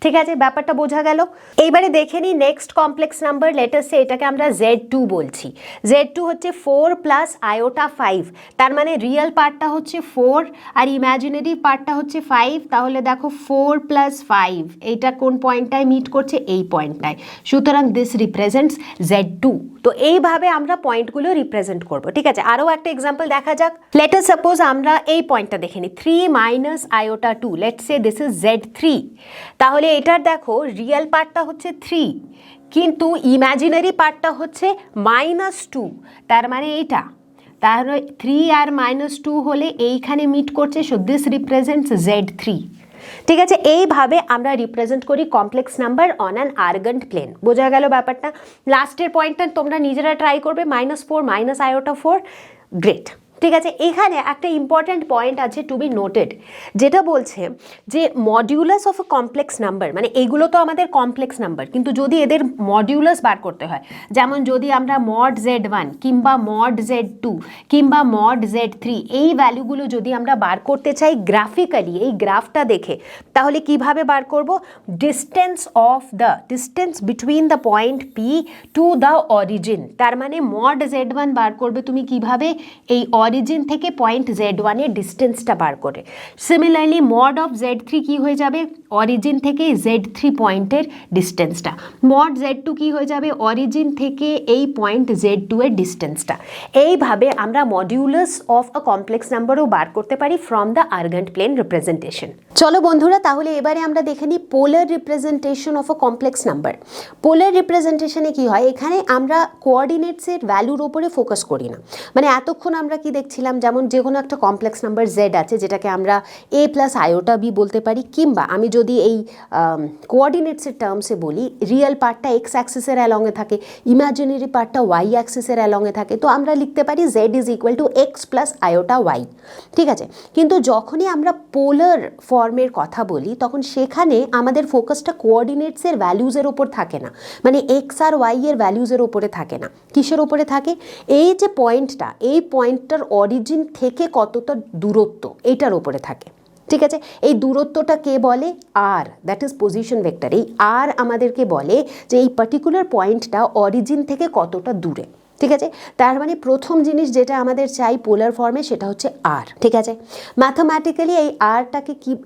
ঠিক আছে, ব্যাপারটা বোঝা গেল। এইবারে দেখে নিই নেক্সট কমপ্লেক্স নাম্বার, লেটাস সে এটাকে আমরা Z2 বলছি। Z2 হচ্ছে 4 + iota 5, তার মানে রিয়েল পার্টটা হচ্ছে 4 আর ইম্যাজিনারি পার্টটা হচ্ছে 5। তাহলে দেখো 4 + 5 এইটা কোন পয়েন্টটায় মিট করছে? এই পয়েন্টটায়। সুতরাং দিস রিপ্রেজেন্টস Z2। তো এইভাবে আমরা পয়েন্টগুলো রিপ্রেজেন্ট করব। ঠিক আছে, আরও একটা এক্সাম্পল দেখা যাক। লেটাস সাপোজ আমরা এই পয়েন্টটা দেখে নিই, 3 - iota 2, let's say this is Z3। তাহলে এটার দেখো রিয়েল পার্টটা হচ্ছে 3, কিন্তু ইম্যাজিনারি পার্টটা হচ্ছে -2, তার মানে এইটা। তাহলে 3 আর -2 হলে এইখানে মিট করছে, সো দিস রিপ্রেজেন্টস Z3। ঠিক আছে, এইভাবে আমরা রিপ্রেজেন্ট করি complex number on an Argand plane. বোঝা গেল ব্যাপারটা? লাস্টের পয়েন্টটা তোমরা নিজেরা ট্রাই করবে, -4 - iota 4। গ্রেট। ঠিক আছে, এখানে একটা ইম্পর্ট্যান্ট পয়েন্ট আছে টু বি নোটেড, যেটা বলছে যে modulus of a complex number, মানে এগুলো তো আমাদের কমপ্লেক্স নাম্বার, কিন্তু যদি এদের মডিউলাস বার করতে হয়, যেমন যদি আমরা mod Z1 কিংবা mod Z2 কিংবা mod Z3 এই ভ্যালুগুলো যদি আমরা বার করতে চাই গ্রাফিক্যালি, এই গ্রাফটা দেখে, তাহলে কিভাবে বার করব? Distance between the point P to the origin. তার মানে mod Z1 বার করবে তুমি কিভাবে? এই অরিজিন থেকে পয়েন্ট Z1 এর ডিস্টেন্সটা বার করে। সিমিলারলি mod অফ Z3 কি হয়ে যাবে? অরিজিন থেকে Z3 পয়েন্টের ডিস্টেন্সটা। mod Z2 কি হয়ে যাবে? অরিজিন থেকে এই পয়েন্ট Z2 এর ডিস্টেন্সটা। এইভাবে আমরা মডিউলাস অফ আ কমপ্লেক্স নাম্বারও বার করতে পারি from the Argand plane representation. চলো বন্ধুরা, তাহলে এবারে আমরা দেখে নিই polar representation of a complex number. Polar রিপ্রেজেন্টেশনে কি হয়? এখানে আমরা কোঅর্ডিনেটসের ভ্যালুর ওপরে ফোকাস করি না। মানে এতক্ষণ আমরা কি দেখছিলাম, যেমন যে কোনো একটা কমপ্লেক্স নাম্বার Z আছে, যেটাকে আমরা A + iota B বলতে পারি, কিংবা আমি যদি এই কোঅর্ডিনেটসের টার্মসে বলি, রিয়েল পার্টটা এক্স অ্যাক্সিসের অ্যালংয়ে থাকে, ইমাজিনারি পার্টটা ওয়াই অ্যাক্সিসের অ্যালংয়ে থাকে, তো আমরা লিখতে পারি Z = X + iota Y। ঠিক আছে, কিন্তু যখনই আমরা পোলার ফর্মের কথা বলি, তখন সেখানে আমাদের ফোকাসটা কোঅর্ডিনেটসের ভ্যালুজের ওপর থাকে না, মানে এক্স আর ওয়াই এর ভ্যালুজের ওপরে থাকে না। কিসের ওপরে থাকে? এই যে পয়েন্টটা, এই পয়েন্টটার অরিজিন থেকে কতটা দূরত্ব, এইটার ওপরে থাকে। ঠিক আছে, এই দূরত্বটা কে বলে? আর, দ্যাট ইজ পজিশন ভেক্টর। এই আর আমাদেরকে বলে যে এই পার্টিকুলার পয়েন্টটা অরিজিন থেকে কতটা দূরে। ঠিক আছে, তার মানে প্রথম জিনিস যেটা আমাদের চাই পোলার ফর্মে, সেটা হচ্ছে আর। ঠিক আছে, ম্যাথমেটিক্যালি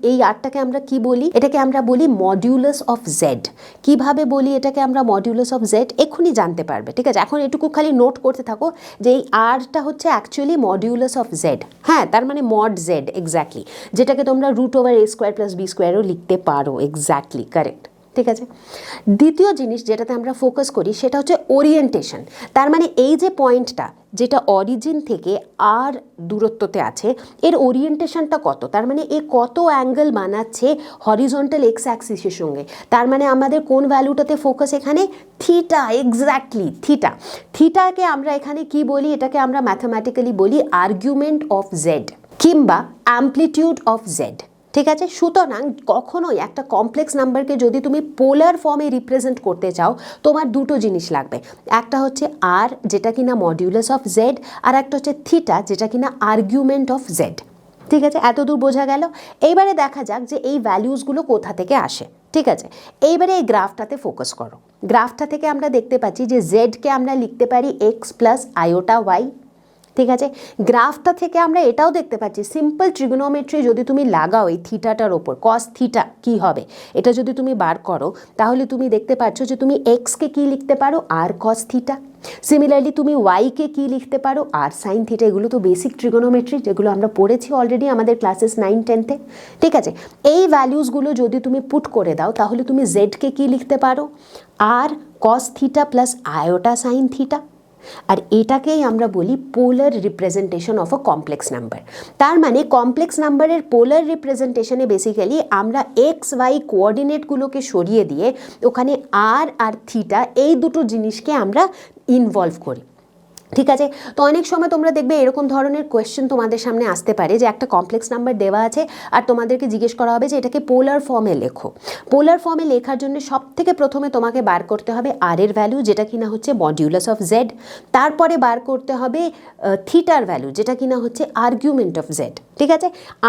এই আরটাকে আমরা কি বলি? এটাকে আমরা বলি মডিউলাস অফ জেড। কিভাবে বলি এটাকে আমরা মডিউলাস অফ জেড? এক্ষুনি জানতে পারবে। ঠিক আছে, এখন এটুকু খালি নোট করতে থাকো যে এই আরটা হচ্ছে অ্যাকচুয়ালি মডিউলাস অফ জেড। হ্যাঁ, তার মানে মড জেড, এক্স্যাক্টলি, যেটাকে তোমরা √(a² + b²) লিখতে পারো। Exactly correct. ঠিক আছে, দ্বিতীয় জিনিস যেটাতে আমরা ফোকাস করি সেটা হচ্ছে ওরিয়েন্টেশন। তার মানে এই যে পয়েন্টটা যেটা অরিজিন থেকে আর দূরত্বতে আছে, এর ওরিয়েন্টেশনটা কত, তার মানে এ কত অ্যাঙ্গেল বানাচ্ছে হরিজন্টাল এক্স অ্যাক্সিসের সঙ্গে। তার মানে আমাদের কোন ভ্যালুটাতে ফোকাস? এখানে থিটা। Exactly, theta. থিটাকে আমরা এখানে কি বলি? এটাকে আমরা ম্যাথমেটিক্যালি বলি আর্গুমেন্ট অফ জেড কিংবা অ্যামপ্লিটিউড অফ জেড। ঠিক আছে, সুতরাং কখনোই একটা কমপ্লেক্স নাম্বারকে যদি তুমি পোলার ফর্মে রিপ্রেজেন্ট করতে চাও তোমার দুটো জিনিস লাগবে, একটা হচ্ছে আর যেটা কিনা মডিউলাস অফ জেড, আর একটা হচ্ছে থিটা যেটা কিনা আর্গুমেন্ট অফ জেড। ঠিক আছে, এত দূর বোঝা গেল। এইবারে দেখা যাক যে এই ভ্যালুসগুলো কোথা থেকে আসে। ঠিক আছে, এইবারে এই গ্রাফটাতে ফোকাস করো। গ্রাফটা থেকে আমরা দেখতে পাচ্ছি যে জেডকে আমরা লিখতে পারি এক্স প্লাস আয়োটা ওয়াই। ঠিক আছে, গ্রাফটা থেকে আমরা এটাও দেখতে পাচ্ছি সিম্পল ট্রিগোনোমেট্রি যদি তুমি লাগাও এই থিটাটার ওপর, কস থিটা কী হবে এটা যদি তুমি বার করো তাহলে তুমি দেখতে পাচ্ছ যে তুমি এক্সকে কী লিখতে পারো আর কস থিটা, সিমিলারলি তুমি ওয়াইকে কী লিখতে পারো আর সাইন থিটা। এগুলো তো বেসিক ট্রিগোনোমেট্রি যেগুলো আমরা পড়েছি অলরেডি আমাদের ক্লাসেস 9-10-এ। ঠিক আছে, এই ভ্যালুসগুলো যদি তুমি পুট করে দাও তাহলে তুমি জেডকে কী লিখতে পারো r cos theta plus iota sine theta. আর এটাকেই আমরা বলি polar representation of a complex number. তার মানে কমপ্লেক্স নাম্বারের পোলার রিপ্রেজেন্টেশনে বেসিক্যালি আমরা এক্স ওয়াই কোঅর্ডিনেটগুলোকে সরিয়ে দিয়ে ওখানে আর থিটা এই দুটো জিনিসকে আমরা ইনভলভ করি। ঠিক আছে, তো অনেক সময় তোমরা দেখবে এরকম ধরনের কোয়েশ্চেন তোমাদের সামনে আসতে পারে যে একটা কমপ্লেক্স নাম্বার দেওয়া আছে আর তোমাদেরকে জিজ্ঞেস করা হবে যে এটাকে পোলার ফর্মে লেখো। পোলার ফর্মে লেখার জন্য সব থেকে প্রথমে তোমাকে বার করতে হবে আর এর ভ্যালু যেটা কিনা হচ্ছে মডিউলাস অফ জেড, তারপরে বার করতে হবে থিটার ভ্যালু যেটা কিনা হচ্ছে আর্গুমেন্ট অফ জেড। ঠিক আছে,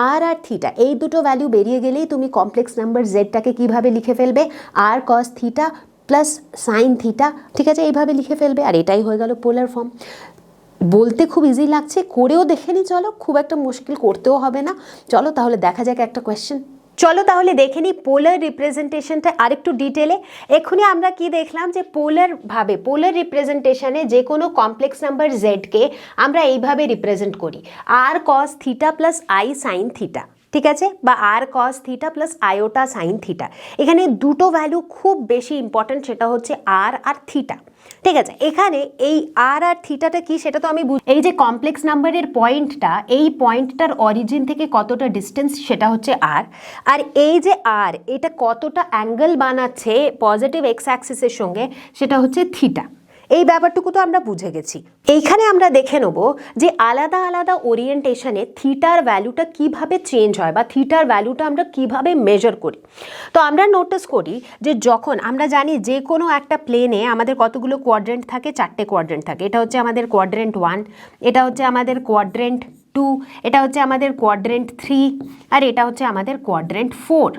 আর থিটা এই দুটো ভ্যালু বেরিয়ে গেলেই তুমি কমপ্লেক্স নাম্বার জেডটাকে কীভাবে লিখে ফেলবে r cos theta plus sine theta. ঠিক আছে, এইভাবে লিখে ফেলবে আর এটাই হয়ে গেল পোলার ফর্ম। বলতে খুব ইজি লাগছে, করেও দেখে নি, চলো খুব একটা মুশকিল করতেও হবে না। চলো তাহলে দেখা যাক একটা কোয়েশ্চেন। চলো তাহলে দেখে নিই পোলার রিপ্রেজেন্টেশনটা আরেকটু ডিটেলে। এক্ষুনি আমরা কি দেখলাম যে পোলার রিপ্রেজেন্টেশনে যে কোনো কমপ্লেক্স নাম্বার জেডকে আমরা এইভাবে রিপ্রেজেন্ট করি r cos theta plus I sine theta. ঠিক আছে, বা r cos theta plus iota sine theta. এখানে দুটো ভ্যালু খুব বেশি ইম্পর্ট্যান্ট, সেটা হচ্ছে আর থিটা। ঠিক আছে, এখানে এই আর থিটাটা কি সেটা তো আমি এই যে কমপ্লেক্স নাম্বারের পয়েন্টটা, এই পয়েন্টটার অরিজিন থেকে কতটা ডিস্টেন্স সেটা হচ্ছে আর এই যে আর এটা কতটা অ্যাঙ্গেল বানাচ্ছে পজিটিভ এক্স অ্যাক্সিসের সঙ্গে সেটা হচ্ছে থিটা। এই ব্যাপারটুকু তো আমরা বুঝে গেছি। এইখানে আমরা দেখে নেব যে আলাদা আলাদা ওরিয়েন্টেশনে থিটার ভ্যালুটা কিভাবে চেঞ্জ হয় বা থিটার ভ্যালুটা আমরা কিভাবে মেজার করি। তো আমরা নোটিস করি যে যখন আমরা জানি যে কোনো একটা প্লেনে আমাদের কতগুলো কোয়াড্রেন্ট থাকে, 4টে কোয়াড্রেন্ট থাকে। এটা হচ্ছে আমাদের কোয়াড্রেন্ট 1, এটা হচ্ছে আমাদের কোয়াড্রেন্ট 2, এটা হচ্ছে আমাদের কোয়াড্রেন্ট 3, আর এটা হচ্ছে আমাদের কোয়াড্রেন্ট 4।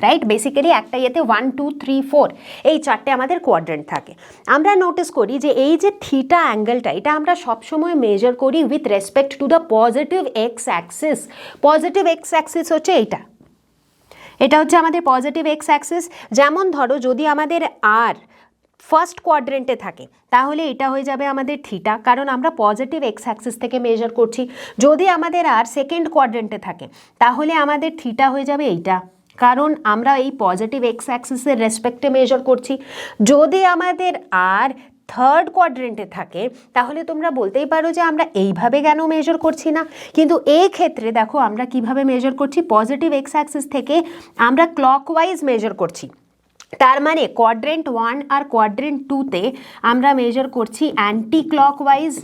রাইট, বেসিক্যালি একটা ইয়েতে 1 2 3 4 এই 4টে আমাদের কোয়াড্রেন্ট থাকে। আমরা নোটিস করি যে এই যে থিটা অ্যাঙ্গেলটা এটা আমরা সবসময় মেজার করি with respect to the positive X Axis. Positive X Axis হচ্ছে এটা হচ্ছে আমাদের পজিটিভ এক্স অ্যাক্সিস। যেমন ধরো যদি আমাদের আর ফার্স্ট কোয়াড্রেন্টে থাকে তাহলে এটা হয়ে যাবে আমাদের থিটা, কারণ আমরা পজিটিভ এক্স অ্যাক্সিস থেকে মেজার করছি। যদি আমাদের আর সেকেন্ড কোয়াড্রেন্টে থাকে তাহলে আমাদের থিটা হয়ে যাবে এইটা, কারণ আমরা এই পজিটিভ এক্স অ্যাক্সিসের রেসপেক্টে মেজার করছি। যদি আমাদের আর থার্ড কোয়াড্রেন্টে থাকে তাহলে তোমরা বলতেই পারো যে আমরা এইভাবে কেন মেজার করছি না, কিন্তু এই ক্ষেত্রে দেখো আমরা কিভাবে মেজার করছি, পজিটিভ এক্স অ্যাক্সিস থেকে আমরা ক্লকওয়াইজ মেজার করছি। তার মানে কোয়াড্রেন্ট 1 আর কোয়াড্রেন্ট 2তে আমরা মেজার করছি অ্যান্টি ক্লকওয়াইজ।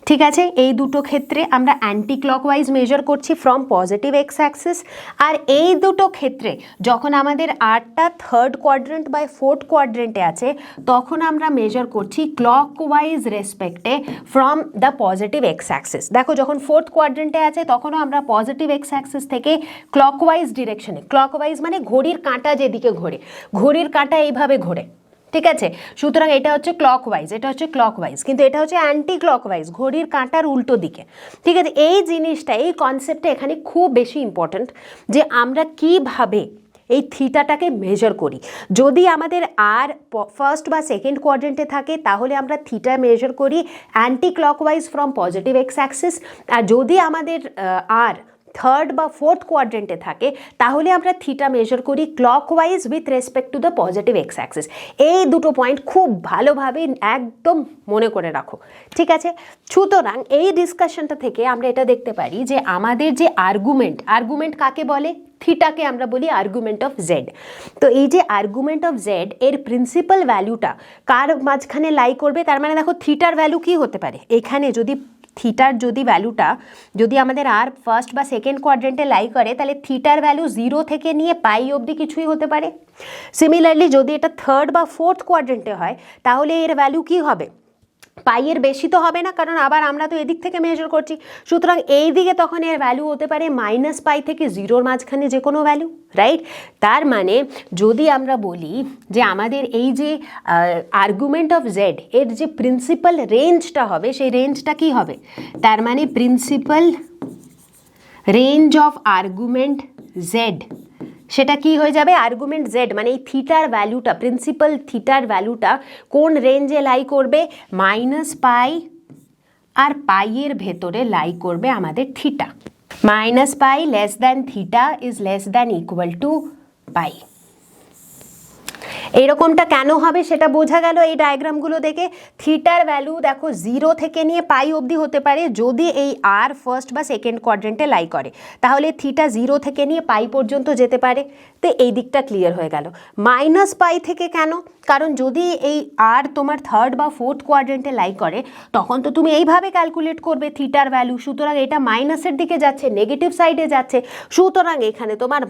ঠিক আছে, এই দুটো ক্ষেত্রে আমরা অ্যান্টি ক্লকওয়াইজ মেজার করছি ফ্রম পজিটিভ এক্স অ্যাক্সিস। আর এই দুটো ক্ষেত্রে যখন আমাদের আরটা থার্ড কোয়াড্রেন্ট বাই ফোর্থ কোয়াড্রেন্টে আছে তখন আমরা মেজার করছি ক্লকওয়াইজ রেসপেক্টে from the positive X axis. দেখো যখন ফোর্থ কোয়াড্রেন্টে আছে তখনও আমরা পজিটিভ এক্স অ্যাক্সিস থেকে ক্লকওয়াইজ ডিরেকশনে, ক্লকওয়াইজ মানে ঘড়ির কাঁটা যেদিকে ঘোরে, ঘড়ির কাঁটা এইভাবে ঘোরে। ঠিক আছে, সুতরাং এটা হচ্ছে ক্লকওয়াইজ, এটা হচ্ছে ক্লকওয়াইজ, কিন্তু এটা হচ্ছে অ্যান্টি ক্লকওয়াইজ, ঘড়ির কাঁটার উল্টো দিকে। ঠিক আছে, এই জিনিসটা, এই কনসেপ্টটা এখানে খুব বেশি ইম্পর্ট্যান্ট যে আমরা কিভাবে এই থিটাটাকে মেজার করি। যদি আমাদের আর ফার্স্ট বা সেকেন্ড কোয়াড্রেন্টে থাকে তাহলে আমরা থিটা মেজার করি anti clockwise from positive X axis, আর যদি আমাদের আর থার্ড বা ফোর্থ কোয়াড্রেন্টে থাকে তাহলে আমরা থিটা মেজার করি clockwise with respect to the positive X Axis. এই দুটো পয়েন্ট খুব ভালোভাবে একদম মনে করে রাখো। ঠিক আছে, সুতরাং এই ডিসকাশনটা থেকে আমরা এটা দেখতে পারি যে আমাদের যে আর্গুমেন্ট কাকে বলে, থিটাকে আমরা বলি আর্গুমেন্ট অফ জেড। তো এই যে আর্গুমেন্ট অফ জেড এর প্রিন্সিপাল ভ্যালুটা কার মাঝখানে লাই করবে, তার মানে দেখো থিটার ভ্যালু কি হতে পারে, এখানে যদি থিটার যদি ভ্যালুটা যদি আমাদের আর ফার্স্ট বা সেকেন্ড কোয়াড্রেন্টে লাই করে, তাহলে থিটার ভ্যালু 0 থেকে নিয়ে পাই অবধি কিছুই হতে পারে। সিমিলারলি যদি এটা থার্ড বা ফোর্থ কোয়াড্রেন্টে হয়, তাহলে এর ভ্যালু কি হবে? পাইয়ের বেশি তো হবে না, কারণ আবার আমরা তো এদিক থেকে মেজার করছি। সুতরাং এই দিকে তখন এর ভ্যালু হতে পারে -পাই থেকে 0-র মাঝখানে যে কোনো ভ্যালু, রাইট? তার মানে যদি আমরা বলি যে আমাদের এই যে আর্গুমেন্ট অফ জেড এর যে প্রিন্সিপাল রেঞ্জটা হবে, সেই রেঞ্জটা কি হবে? তার মানে principal range of argument Z, সেটা কি হয়ে যাবে? আর্গুমেন্ট জেড মানে এই থিটার ভ্যালুটা, প্রিন্সিপাল থিটার ভ্যালুটা কোন রেঞ্জে লাই করবে? -পাই আর পাইয়ের ভেতরে লাই করবে আমাদের থিটা। -Pi less than theta is less than equal to pi. এইরকমটা কেন হবে সেটা বোঝা গেল এই ডায়াগ্রামগুলো দেখে। থিটার ভ্যালু দেখো 0 থেকে নিয়ে পাই অবধি হতে পারে যদি এই আর ফার্স্ট বা সেকেন্ড কোয়াড্রেন্টে লাই করে, তাহলে থিটা 0 থেকে নিয়ে পাই পর্যন্ত যেতে পারে। তো এই দিকটা ক্লিয়ার হয়ে গেল। -পাই থেকে কেন? কারণ যদি এই আর তোমার থার্ড বা ফোর্থ কোয়াড্রেন্টে লাই করে, তখন তো তুমি এইভাবে ক্যালকুলেট করবে থিটার ভ্যালু। সুতরাং এটা মাইনাসের দিকে যাচ্ছে, নেগেটিভ সাইডে যাচ্ছে। সুতরাং এখানে তোমার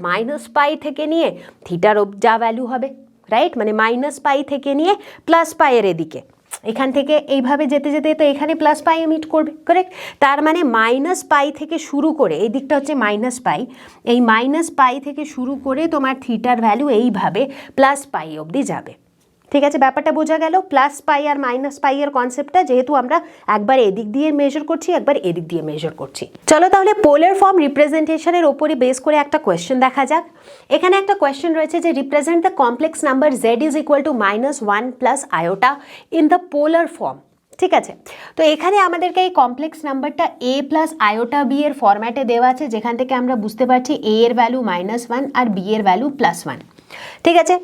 -পাই থেকে নিয়ে থিটার যা ভ্যালু হবে, রাইট? মানে -পাই থেকে নিয়ে +পাইয়ের এদিকে, এখান থেকে এইভাবে যেতে যেতে তো এখানে +পাই মিট করবে, কারেক্ট? তার মানে -পাই থেকে শুরু করে, এই দিকটা হচ্ছে -পাই, এই -পাই থেকে শুরু করে তোমার থিটার ভ্যালু এইভাবে +পাই অবধি যাবে। ঠিক আছে, ব্যাপারটা বোঝা গেল? +পাই আর -পাই এর কনসেপ্টটা, যেহেতু আমরা একবার এদিক দিয়ে মেজার করছি, একবার এদিক দিয়ে মেজার করছি। চলো তাহলে পোলার ফর্ম রিপ্রেজেন্টেশনের ওপরে বেস করে একটা কোয়েশ্চেন দেখা যাক। এখানে একটা কোয়েশ্চেন রয়েছে যে represent the complex number z is equal two -1 plus iota in the polar form. ঠিক আছে, তো এখানে আমাদেরকে এই কমপ্লেক্স নাম্বারটা a প্লাস আয়োটা b এর ফরম্যাটে দেওয়া আছে, যেখান থেকে আমরা বুঝতে পারছি a এর ভ্যালু -1 আর b এর ভ্যালু +1। ঠিক আছে,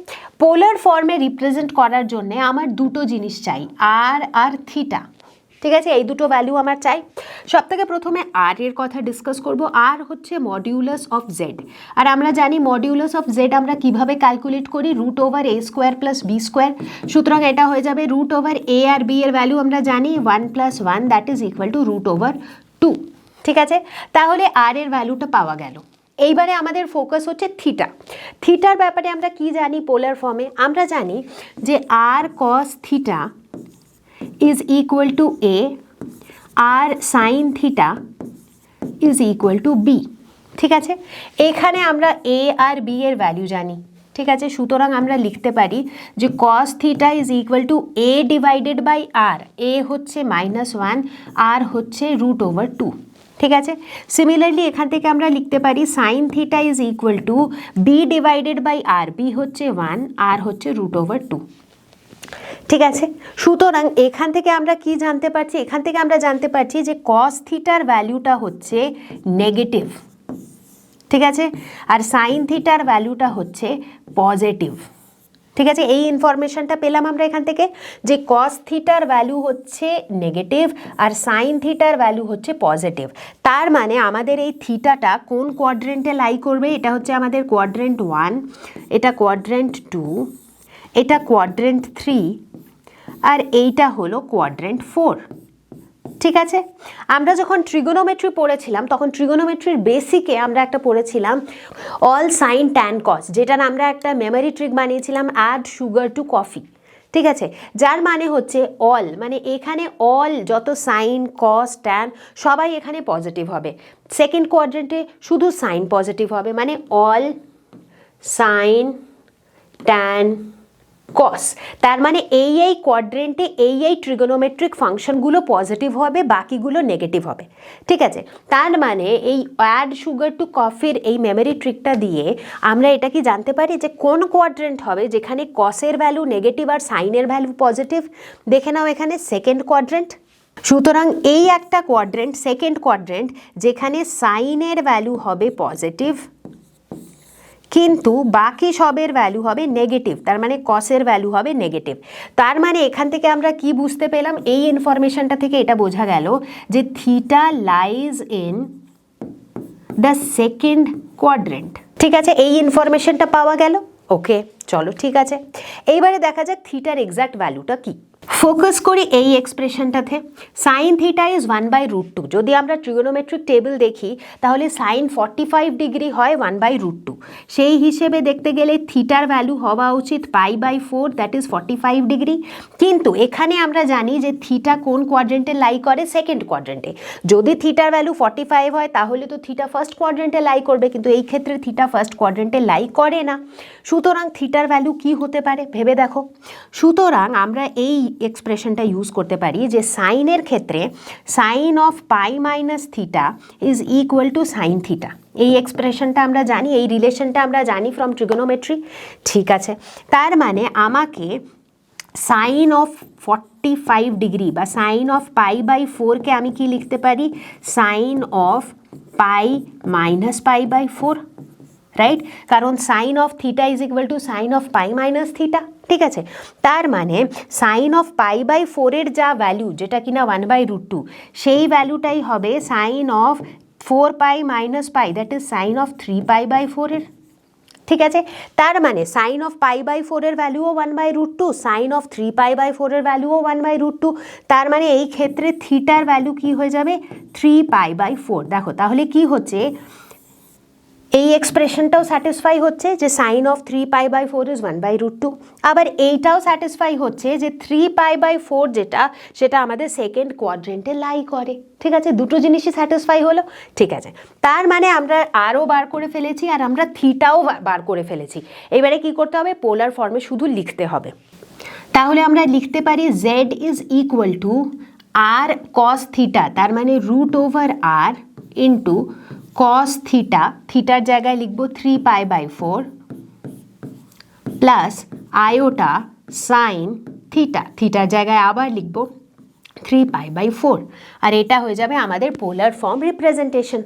পোলার ফর্মে রিপ্রেজেন্ট করার জন্য আমার দুটো জিনিস চাই, আর আর থিটা। ঠিক আছে, এই দুটো ভ্যালু আমার চাই। সব থেকে প্রথমে আর এর কথা ডিসকাস করব। আর হচ্ছে মডিউলাস অফ জেড, আর আমরা জানি মডিউলাস অফ জেড আমরা কিভাবে ক্যালকুলেট করি, √a² + b²। সুতরাং এটা হয়ে যাবে √a আর b এর ভ্যালু আমরা জানি 1 + 1 দ্যাট ইজ ইকুয়াল টু √2। ঠিক আছে, তাহলে আর এর ভ্যালুটা পাওয়া গেল। এইবারে আমাদের ফোকাস হচ্ছে থিটা। থিটার ব্যাপারে আমরা কি জানি পোলার ফর্মে? আমরা জানি যে r cos theta is equal to A, আর sine theta is equal to B. ঠিক আছে, এখানে আমরা এ আর বি এর ভ্যালু জানি। ঠিক আছে, সুতরাং আমরা লিখতে পারি যে cos theta is equal to A divided by r. A হচ্ছে -1, আর হচ্ছে √2। ঠিক আছে, সিমিলারলি এখান থেকে আমরা লিখতে পারি sine theta is equal to b divided by r. B হচ্ছে 1, আর হচ্ছে √2। ঠিক আছে, সুতরাং এখান থেকে আমরা কি জানতে পারছি? এখান থেকে আমরা জানতে পারছি যে কস থিটার ভ্যালুটা হচ্ছে নেগেটিভ। ঠিক আছে, আর সাইন থিটার ভ্যালুটা হচ্ছে পজিটিভ। ঠিক আছে, এই ইনফরমেশনটা পেলাম আমরা এখান থেকে যে কস থিটার ভ্যালু হচ্ছে নেগেটিভ আর সাইন থিটার ভ্যালু হচ্ছে পজিটিভ। তার মানে আমাদের এই থিটাটা কোন কোয়াড্রেন্টে লাই করবে? এটা হচ্ছে আমাদের কোয়াড্রেন্ট 1, এটা কোয়াড্রেন্ট 2, এটা কোয়াড্রেন্ট 3, আর এইটা হলো কোয়াড্রেন্ট 4। ঠিক আছে, আমরা যখন ট্রিগোনোমেট্রি পড়েছিলাম তখন ট্রিগোনোমেট্রির বেসিকে আমরা একটা পড়েছিলাম অল সাইন ট্যান কস, যেটার আমরা একটা মেমোরি ট্রিক বানিয়েছিলাম অ্যাড সুগার টু কফি। ঠিক আছে, যার মানে হচ্ছে অল, মানে এখানে অল যত সাইন কস ট্যান সবাই এখানে পজিটিভ হবে। সেকেন্ড কোয়াড্রেন্টে শুধু সাইন পজিটিভ হবে, মানে অল সাইন ট্যান কস। তার মানে এই কোয়াড্রেন্টে এই ট্রিগোনোমেট্রিক ফাংশনগুলো পজিটিভ হবে, বাকিগুলো নেগেটিভ হবে। ঠিক আছে, তার মানে এই অ্যাড সুগার টু কফির এই মেমোরি ট্রিকটা দিয়ে আমরা এটা কি জানতে পারি যে কোন কোয়াড্রেন্ট হবে যেখানে কসের ভ্যালু নেগেটিভ আর সাইনের ভ্যালু পজিটিভ? দেখে নাও এখানে সেকেন্ড কোয়াড্রেন্ট। সুতরাং এই একটা কোয়াড্রেন্ট, সেকেন্ড কোয়াড্রেন্ট, যেখানে সাইনের ভ্যালু হবে পজিটিভ কিন্তু বাকি সবের ভ্যালু হবে নেগেটিভ, তার মানে কসের ভ্যালু হবে নেগেটিভ। তার মানে এখান থেকে আমরা কি বুঝতে পেলাম? এই ইনফরমেশনটা থেকে এটা বোঝা গেল যে theta lies in the second quadrant. ঠিক আছে, এই ইনফরমেশনটা পাওয়া গেল। ওকে, চলো ঠিক আছে, এইবারে দেখা যাক থিটার এক্সাক্ট ভ্যালুটা কি। ফোকাস করি এই এক্সপ্রেশনটাতে। Sign theta is 1/√2। যদি আমরা ট্রিগোনোমেট্রিক টেবিল দেখি তাহলে সাইন 45 ডিগ্রি হয় 1/√2। সেই হিসেবে দেখতে গেলে থিটার ভ্যালু হওয়া উচিত π/4, দ্যাট ইজ 45 ডিগ্রি। কিন্তু এখানে আমরা জানি যে থিটা কোন কোয়াড্রেন্টে লাই করে? সেকেন্ড কোয়াড্রেন্টে। যদি থিটার ভ্যালু 45 হয় তাহলে তো থিটা ফার্স্ট কোয়াড্রেন্টে লাই করবে, কিন্তু এই ক্ষেত্রে থিটা ফার্স্ট কোয়াড্রেন্টে লাই করে না। সুতরাং থিটার ভ্যালু কি হতে পারে ভেবে দেখো। সুতরাং আমরা এই এক্সপ্রেশনটা ইউজ করতে পারি যে সাইনের ক্ষেত্রে sine of pi minus theta is equal to sine theta. এই এক্সপ্রেশনটা আমরা জানি, এই রিলেশনটা আমরা জানি ফ্রম ট্রিগোনোমেট্রি। ঠিক আছে, তার মানে আমাকে সাইন অফ 45 ডিগ্রি বা সাইন অফ π/4কে আমি কি লিখতে পারি? Sine of pi minus π/4, right? কারণ sine of theta is equal to sine of pi minus theta. ঠিক আছে, তার মানে সাইন অফ π/4 যা ভ্যালু, যেটা কিনা 1/√2, সেই ভ্যালুটাই হবে sine of 4π minus pi, that is sine of 3π/4। ঠিক আছে, তার মানে সাইন অফ π/4 ভ্যালুও 1/√2, সাইন অফ 3π/4 ভ্যালুও 1/√2। তার মানে এই ক্ষেত্রে থিটার ভ্যালু কি হয়ে যাবে? 3π/4। দেখো তাহলে কি হচ্ছে, এই এক্সপ্রেশনটাও স্যাটিসফাই হচ্ছে যে সাইন অফ 3π/4 ইজ 1/√2, আবার এইটাও স্যাটিসফাই হচ্ছে যে 3π/4 যেটা, সেটা আমাদের সেকেন্ড কোয়াড্রেন্টে লাই করে। ঠিক আছে, দুটো জিনিসই স্যাটিসফাই হলো। ঠিক আছে, তার মানে আমরা আরও বার করে ফেলেছি আর আমরা থিটাও বার করে ফেলেছি। এবারে কি করতে হবে? পোলার ফর্মে শুধু লিখতে হবে। তাহলে আমরা লিখতে পারি z is equal to r cos theta, তার মানে √r ইন্টু cos থিটা, থিটার জায়গায় লিখব 3π/4 প্লাস আয়োটা সাইন থিটা, থিটার জায়গায় আবার লিখব 3π/4, আর এটা হয়ে যাবে আমাদের পোলার ফর্ম রিপ্রেজেন্টেশন।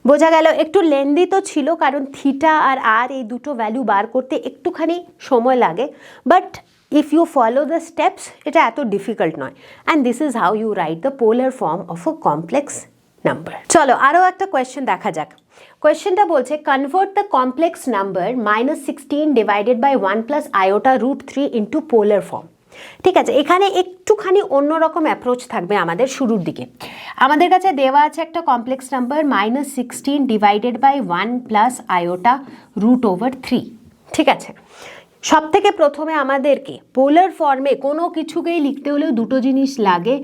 বোঝা গেল? একটু লেন্দি তো ছিল, কারণ থিটা আর এই দুটো ভ্যালু বার করতে একটুখানি সময় লাগে, but if you follow the steps এটা এত ডিফিকাল্ট নয়। And this is how you write the polar form of a complex number. চলো আরও একটা কোয়েশ্চেন দেখা যাক। কোয়েশ্চেনটা বলছে convert the complex number -16 divided by 1 plus iota √3 into polar form. ঠিক আছে, এখানে একটুখানি অন্যরকম অ্যাপ্রোচ থাকবে আমাদের শুরুর দিকে। আমাদের কাছে দেওয়া আছে একটা complex number -16 divided by 1 plus iota √3। ঠিক আছে, সব থেকে প্রথমে আমাদেরকে পোলার ফর্মে কোনো কিছুকেই লিখতে হলেও দুটো জিনিস লাগে,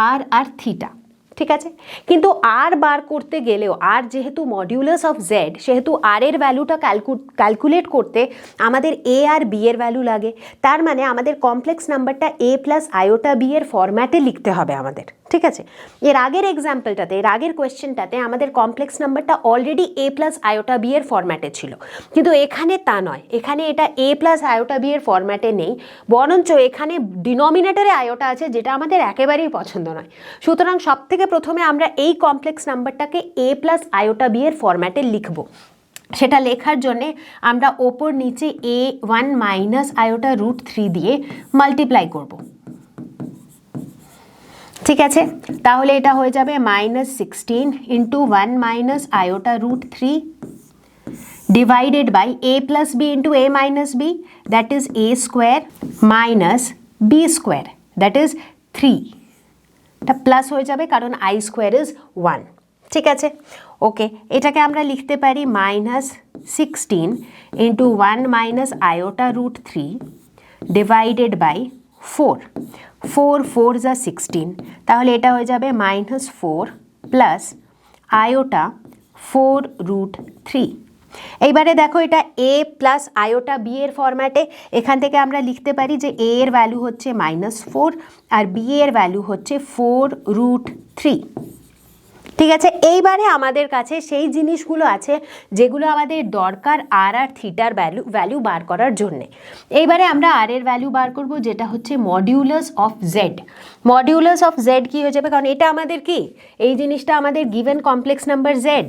আর থিটা। ঠিক আছে, কিন্তু আর বার করতে গেলেও, আর যেহেতু মডিউলাস অফ জেড, সেহেতু আর এর ভ্যালুটা ক্যালকুলেট করতে আমাদের এ আর বি এর ভ্যালু লাগে। তার মানে আমাদের কমপ্লেক্স নাম্বারটা এ প্লাস আয়োটা বি এর ফরম্যাটে লিখতে হবে আমাদের। ঠিক আছে, এর আগের এক্সাম্পলটাতে, এর আগের কোয়েশ্চেনটাতে আমাদের কমপ্লেক্স নাম্বারটা অলরেডি এ প্লাস আয়োটা বি এর ফরম্যাটে ছিল, কিন্তু এখানে তা নয়। এখানে এটা এ প্লাস আয়োটা বি এর ফরম্যাটে নেই, বরঞ্চ এখানে ডিনোমিনেটরে আয়োটা আছে, যেটা আমাদের একেবারেই পছন্দ নয়। সুতরাং সব থেকে প্রথমে আমরা এই কমপ্লেক্স নাম্বারটাকে এ প্লাস আয়োটা বি এর ফরম্যাটে লিখব। সেটা লেখার জন্যে আমরা ওপর নিচে a1 মাইনাস আয়োটা √3 দিয়ে মাল্টিপ্লাই করব। ঠিক আছে, তাহলে এটা হয়ে যাবে -16 into 1 minus iota √3 divided by a plus B into a minus b, that is a square minus b square, that is 3। এটা প্লাস হয়ে যাবে কারণ আই স্কোয়ার ইজ 1। ঠিক আছে, ওকে, এটাকে আমরা লিখতে পারি -16 into 1 minus iota √3 divided by 4। 4 যা 16, তাহলে এটা হয়ে যাবে -4 প্লাস আয়োটা 4√3। এইবারে দেখো, এটা এ প্লাস আয়োটা বি এর ফরম্যাটে। এখান থেকে আমরা লিখতে পারি যে এ এর ভ্যালু হচ্ছে -4 আর বি এর ভ্যালু হচ্ছে 4√3। ঠিক আছে, এইবারে আমাদের কাছে সেই জিনিসগুলো আছে যেগুলো আমাদের দরকার আর থিটার ভ্যালু বার করার জন্যে। এইবারে আমরা আর এর ভ্যালু বার করব, যেটা হচ্ছে modulus of Z. Modulus of Z কি হয়ে যাবে, কারণ এটা আমাদের কি, এই জিনিসটা আমাদের গিভেন কমপ্লেক্স নাম্বার জেড।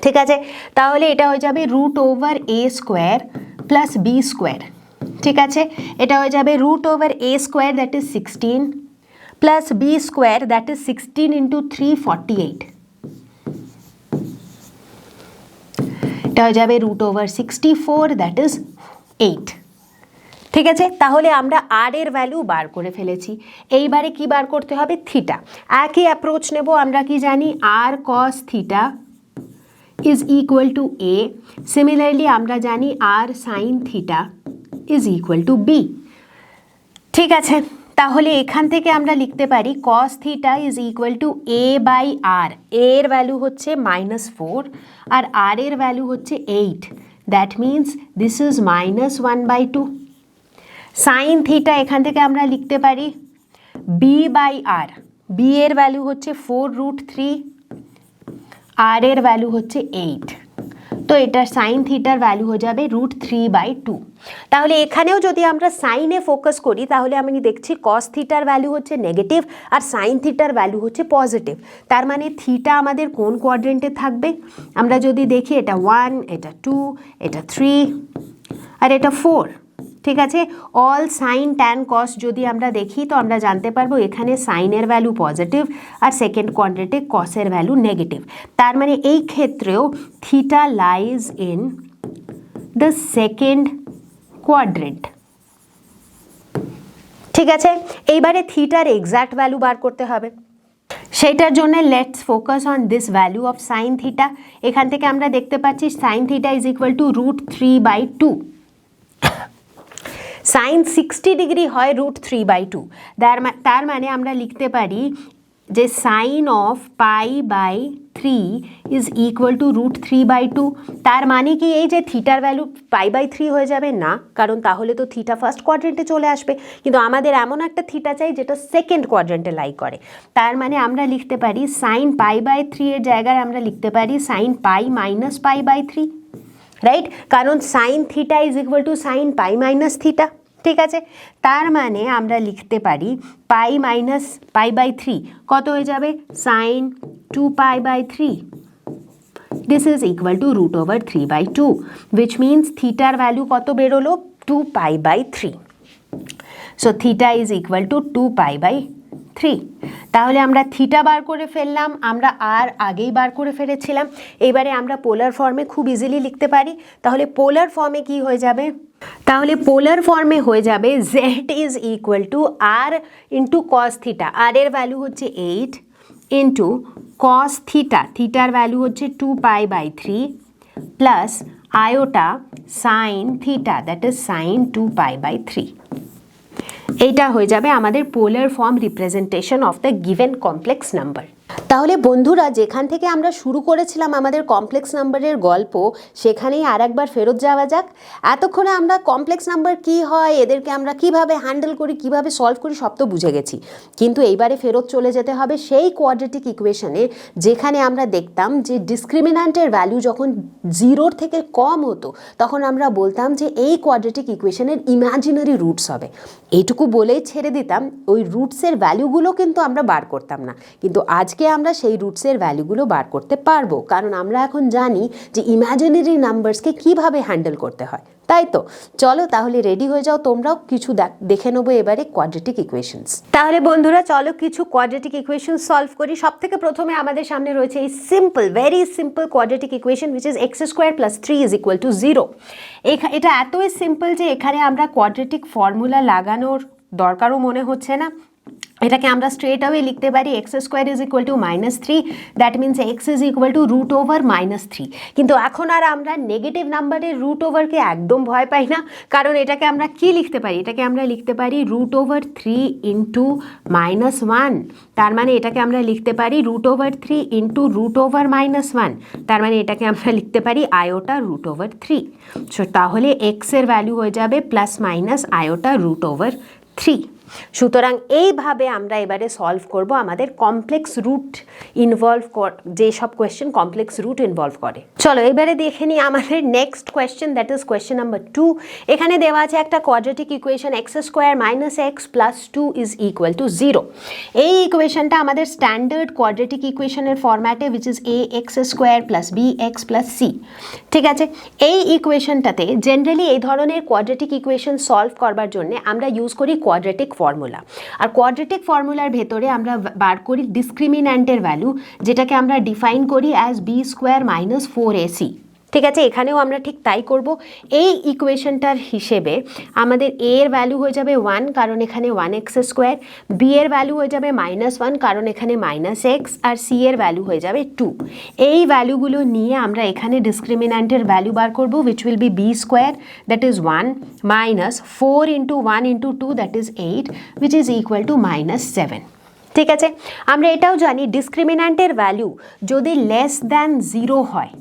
ঠিক আছে, তাহলে এটা হয়ে যাবে √a square plus b square. ঠিক আছে, এটা হয়ে যাবে √a square, that is 16 plus b square, that is 16 into 3 48। এটা হয়ে যাবে √64, দ্যাট ইজ 8। ঠিক আছে, তাহলে আমরা আর এর ভ্যালু বার করে ফেলেছি। এইবারে কি বার করতে হবে? থিটা। একই অ্যাপ্রোচ নেব, আমরা কি জানি? R cos theta is equal to A. Similarly আমরা জানি r sine theta is equal to B. ঠিক আছে, তাহলে এখান থেকে আমরা লিখতে পারি cos theta is equal to A by r. এর ভ্যালু হচ্ছে -4 আর আর এর ভ্যালু হচ্ছে 8। That means this is -1/2। Sign theta এখান থেকে আমরা লিখতে পারি বি বাই আর। বি এর ভ্যালু হচ্ছে 4√3, আর এর ভ্যালু হচ্ছে 8। তো এটার সাইন থিটার ভ্যালু হয়ে যাবে √3/2। তাহলে এখানেও যদি আমরা সাইনে ফোকাস করি তাহলে আমি দেখছি কস থিটার ভ্যালু হচ্ছে নেগেটিভ আর সাইন থিটার ভ্যালু হচ্ছে পজিটিভ। তার মানে থিটা আমাদের কোন কোয়াড্রেন্টে থাকবে? আমরা যদি দেখি এটা 1, এটা 2, এটা 3 আর এটা 4। ঠিক আছে, অল সাইন ট্যান কস যদি আমরা দেখি তো আমরা জানতে পারবো এখানে সাইনের ভ্যালু পজিটিভ আর সেকেন্ড কোয়াড্রেন্টে কসের ভ্যালু নেগেটিভ। তার মানে এই ক্ষেত্রেও theta lies in the second quadrant. ঠিক আছে, এইবারে থিটার এক্সাক্ট ভ্যালু বার করতে হবে। সেটার জন্য let's focus on this value of sine theta. এখান থেকে আমরা দেখতে পাচ্ছি sine theta is equal to √3/2। Sine 60 degree হয় √3/2। তার মানে আমরা লিখতে পারি যে sine of π/3 is equal to √3/2। তার মানে কি এই যে থিটার ভ্যালু π/3 হয়ে যাবে? না, কারণ তাহলে তো থিটা ফার্স্ট কোয়াড্রেন্টে চলে আসবে, কিন্তু আমাদের এমন একটা থিটা চাই যেটা সেকেন্ড কোয়াড্রেন্টে লাই করে। তার মানে আমরা লিখতে পারি সাইন π/3 এর জায়গায় আমরা লিখতে পারি সাইন π - π/3, রাইট? কারণ sine theta is equal to sine π - theta. ঠিক আছে, তার মানে আমরা লিখতে পারি π - π/3 কত হয়ে যাবে? Sine 2π/3। This is equal to √3/2, which means থিটার ভ্যালু কত বেরোলো? 2π/3। So theta is equal to 2π/3। তাহলে আমরা থিটা বার করে ফেললাম, আমরা আর আগেই বার করে ফেলেছিলাম। এবারে আমরা পোলার ফর্মে খুব ইজিলি লিখতে পারি। তাহলে পোলার ফর্মে কি হয়ে যাবে? তাহলে পোলার ফর্মে হয়ে যাবে z is equal to r into cos theta. R এর ভ্যালু হচ্ছে 8 ইন্টু কস থিটা, থিটার ভ্যালু হচ্ছে 2π/3 plus iota sine theta, that is sine 2π/3। এইটা হয়ে যাবে আমাদের polar form representation of the given complex number. তাহলে বন্ধুরা, যেখান থেকে আমরা শুরু করেছিলাম আমাদের কমপ্লেক্স নাম্বারের গল্প, সেখানেই আর একবার ফেরত যাওয়া যাক। এতক্ষণে আমরা কমপ্লেক্স নাম্বার কি হয়, এদেরকে আমরা কিভাবে হ্যান্ডেল করি, কিভাবে সলভ করি সব তো বুঝে গেছি। কিন্তু এইবারে ফেরত চলে যেতে হবে সেই কোয়াড্রেটিক ইকুয়েশনে যেখানে আমরা দেখতাম যে ডিসক্রিমিন্যান্টের ভ্যালু যখন 0 থেকে কম হতো তখন আমরা বলতাম যে এই কোয়াড্রেটিক ইকুয়েশনের ইমাজিনারি রুটস হবে। এইটুকু বলেই ছেড়ে দিতাম, ওই রুটসের ভ্যালুগুলো কিন্তু আমরা বার করতাম না। কিন্তু আজকে আমরা সেই রুটসের ভ্যালুগুলো বার করতে পারবো, কারণ আমরা এখন জানি যে ইমাজিনারি নাম্বারসকে কিভাবে হ্যান্ডেল করতে হয়। তাই তো চলো তাহলে রেডি হয়ে যাও, তোমরাও কিছু দেখে নেবো এবারে কোয়াড্রেটিক ইকুয়েশনস। তাহলে বন্ধুরা চলো কিছু কোয়াড্রেটিক ইকুয়েশন সলভ করি। সব থেকে প্রথমে আমাদের সামনে রয়েছে এই simple, very simple quadratic equation which is x² + 3 is equal to 0। এটা এতই সিম্পল যে এখানে আমরা কোয়াড্রেটিক ফর্মুলা লাগানোর দরকারও মনে হচ্ছে না। এটাকে আমরা স্ট্রেট অ্যাওয়ে লিখতে পারি x² is equal to -3, that means x is equal to √3। কিন্তু এখন আর আমরা নেগেটিভ নাম্বারের √কে একদম ভয় পাই না, কারণ এটাকে আমরা কি লিখতে পারি? এটাকে আমরা লিখতে পারি √3 ইন্টু -1। তার মানে এটাকে আমরা লিখতে পারি √3 ইন্টু √-1। তার মানে এটাকে আমরা লিখতে পারি আয়োটা √3। সো তাহলে x এর ভ্যালু হয়ে যাবে প্লাস মাইনাস আয়োটা √3। সুতরাং এইভাবে আমরা এবারে সলভ করব আমাদের কমপ্লেক্স রুট ইনভলভ যেসব কোয়েশ্চেন কমপ্লেক্স রুট ইনভলভ করে। চলো এবারে দেখে নিই আমাদের next question, that is question number 2। এখানে দেওয়া আছে একটা quadratic equation x² - x + 2 is equal to 0। এই ইকুয়েশনটা আমাদের স্ট্যান্ডার্ড কোয়াড্রেটিক ইকুয়েশনের ফরম্যাটে which is ax² + bx + c। ঠিক আছে, এই ইকুয়েশনটাতে জেনারেলি এই ধরনের কোয়াড্রেটিক ইকুয়েশন সলভ করবার জন্য আমরা ইউজ করি কোয়াড্রেটিক ফর্মুলা। আর কোয়াড্রেটিক ফর্মুলার ভেতরে আমরা বার করি ডিসক্রিমিন্যান্টের ভ্যালু, যেটাকে আমরা ডিফাইন করি অ্যাজ b² - 4ac। ঠিক আছে, এখানেও আমরা ঠিক তাই করব। এই ইকুয়েশনটার হিসেবে আমাদের এ এর ভ্যালু হয়ে যাবে 1 কারণ এখানে 1x স্কোয়ার, বি এর ভ্যালু হয়ে যাবে -1 কারণ এখানে -x, আর সি এর ভ্যালু হয়ে যাবে 2। এই ভ্যালুগুলো নিয়ে আমরা এখানে ডিসক্রিমিন্যান্টের ভ্যালু বার করব, which will be b square that is 1 minus 4 into 1 into 2 that is 8 which is equal to -7। ঠিক আছে, আমরা এটাও জানি ডিসক্রিমিন্যান্টের ভ্যালু যদি লেস দ্যান 0 হয়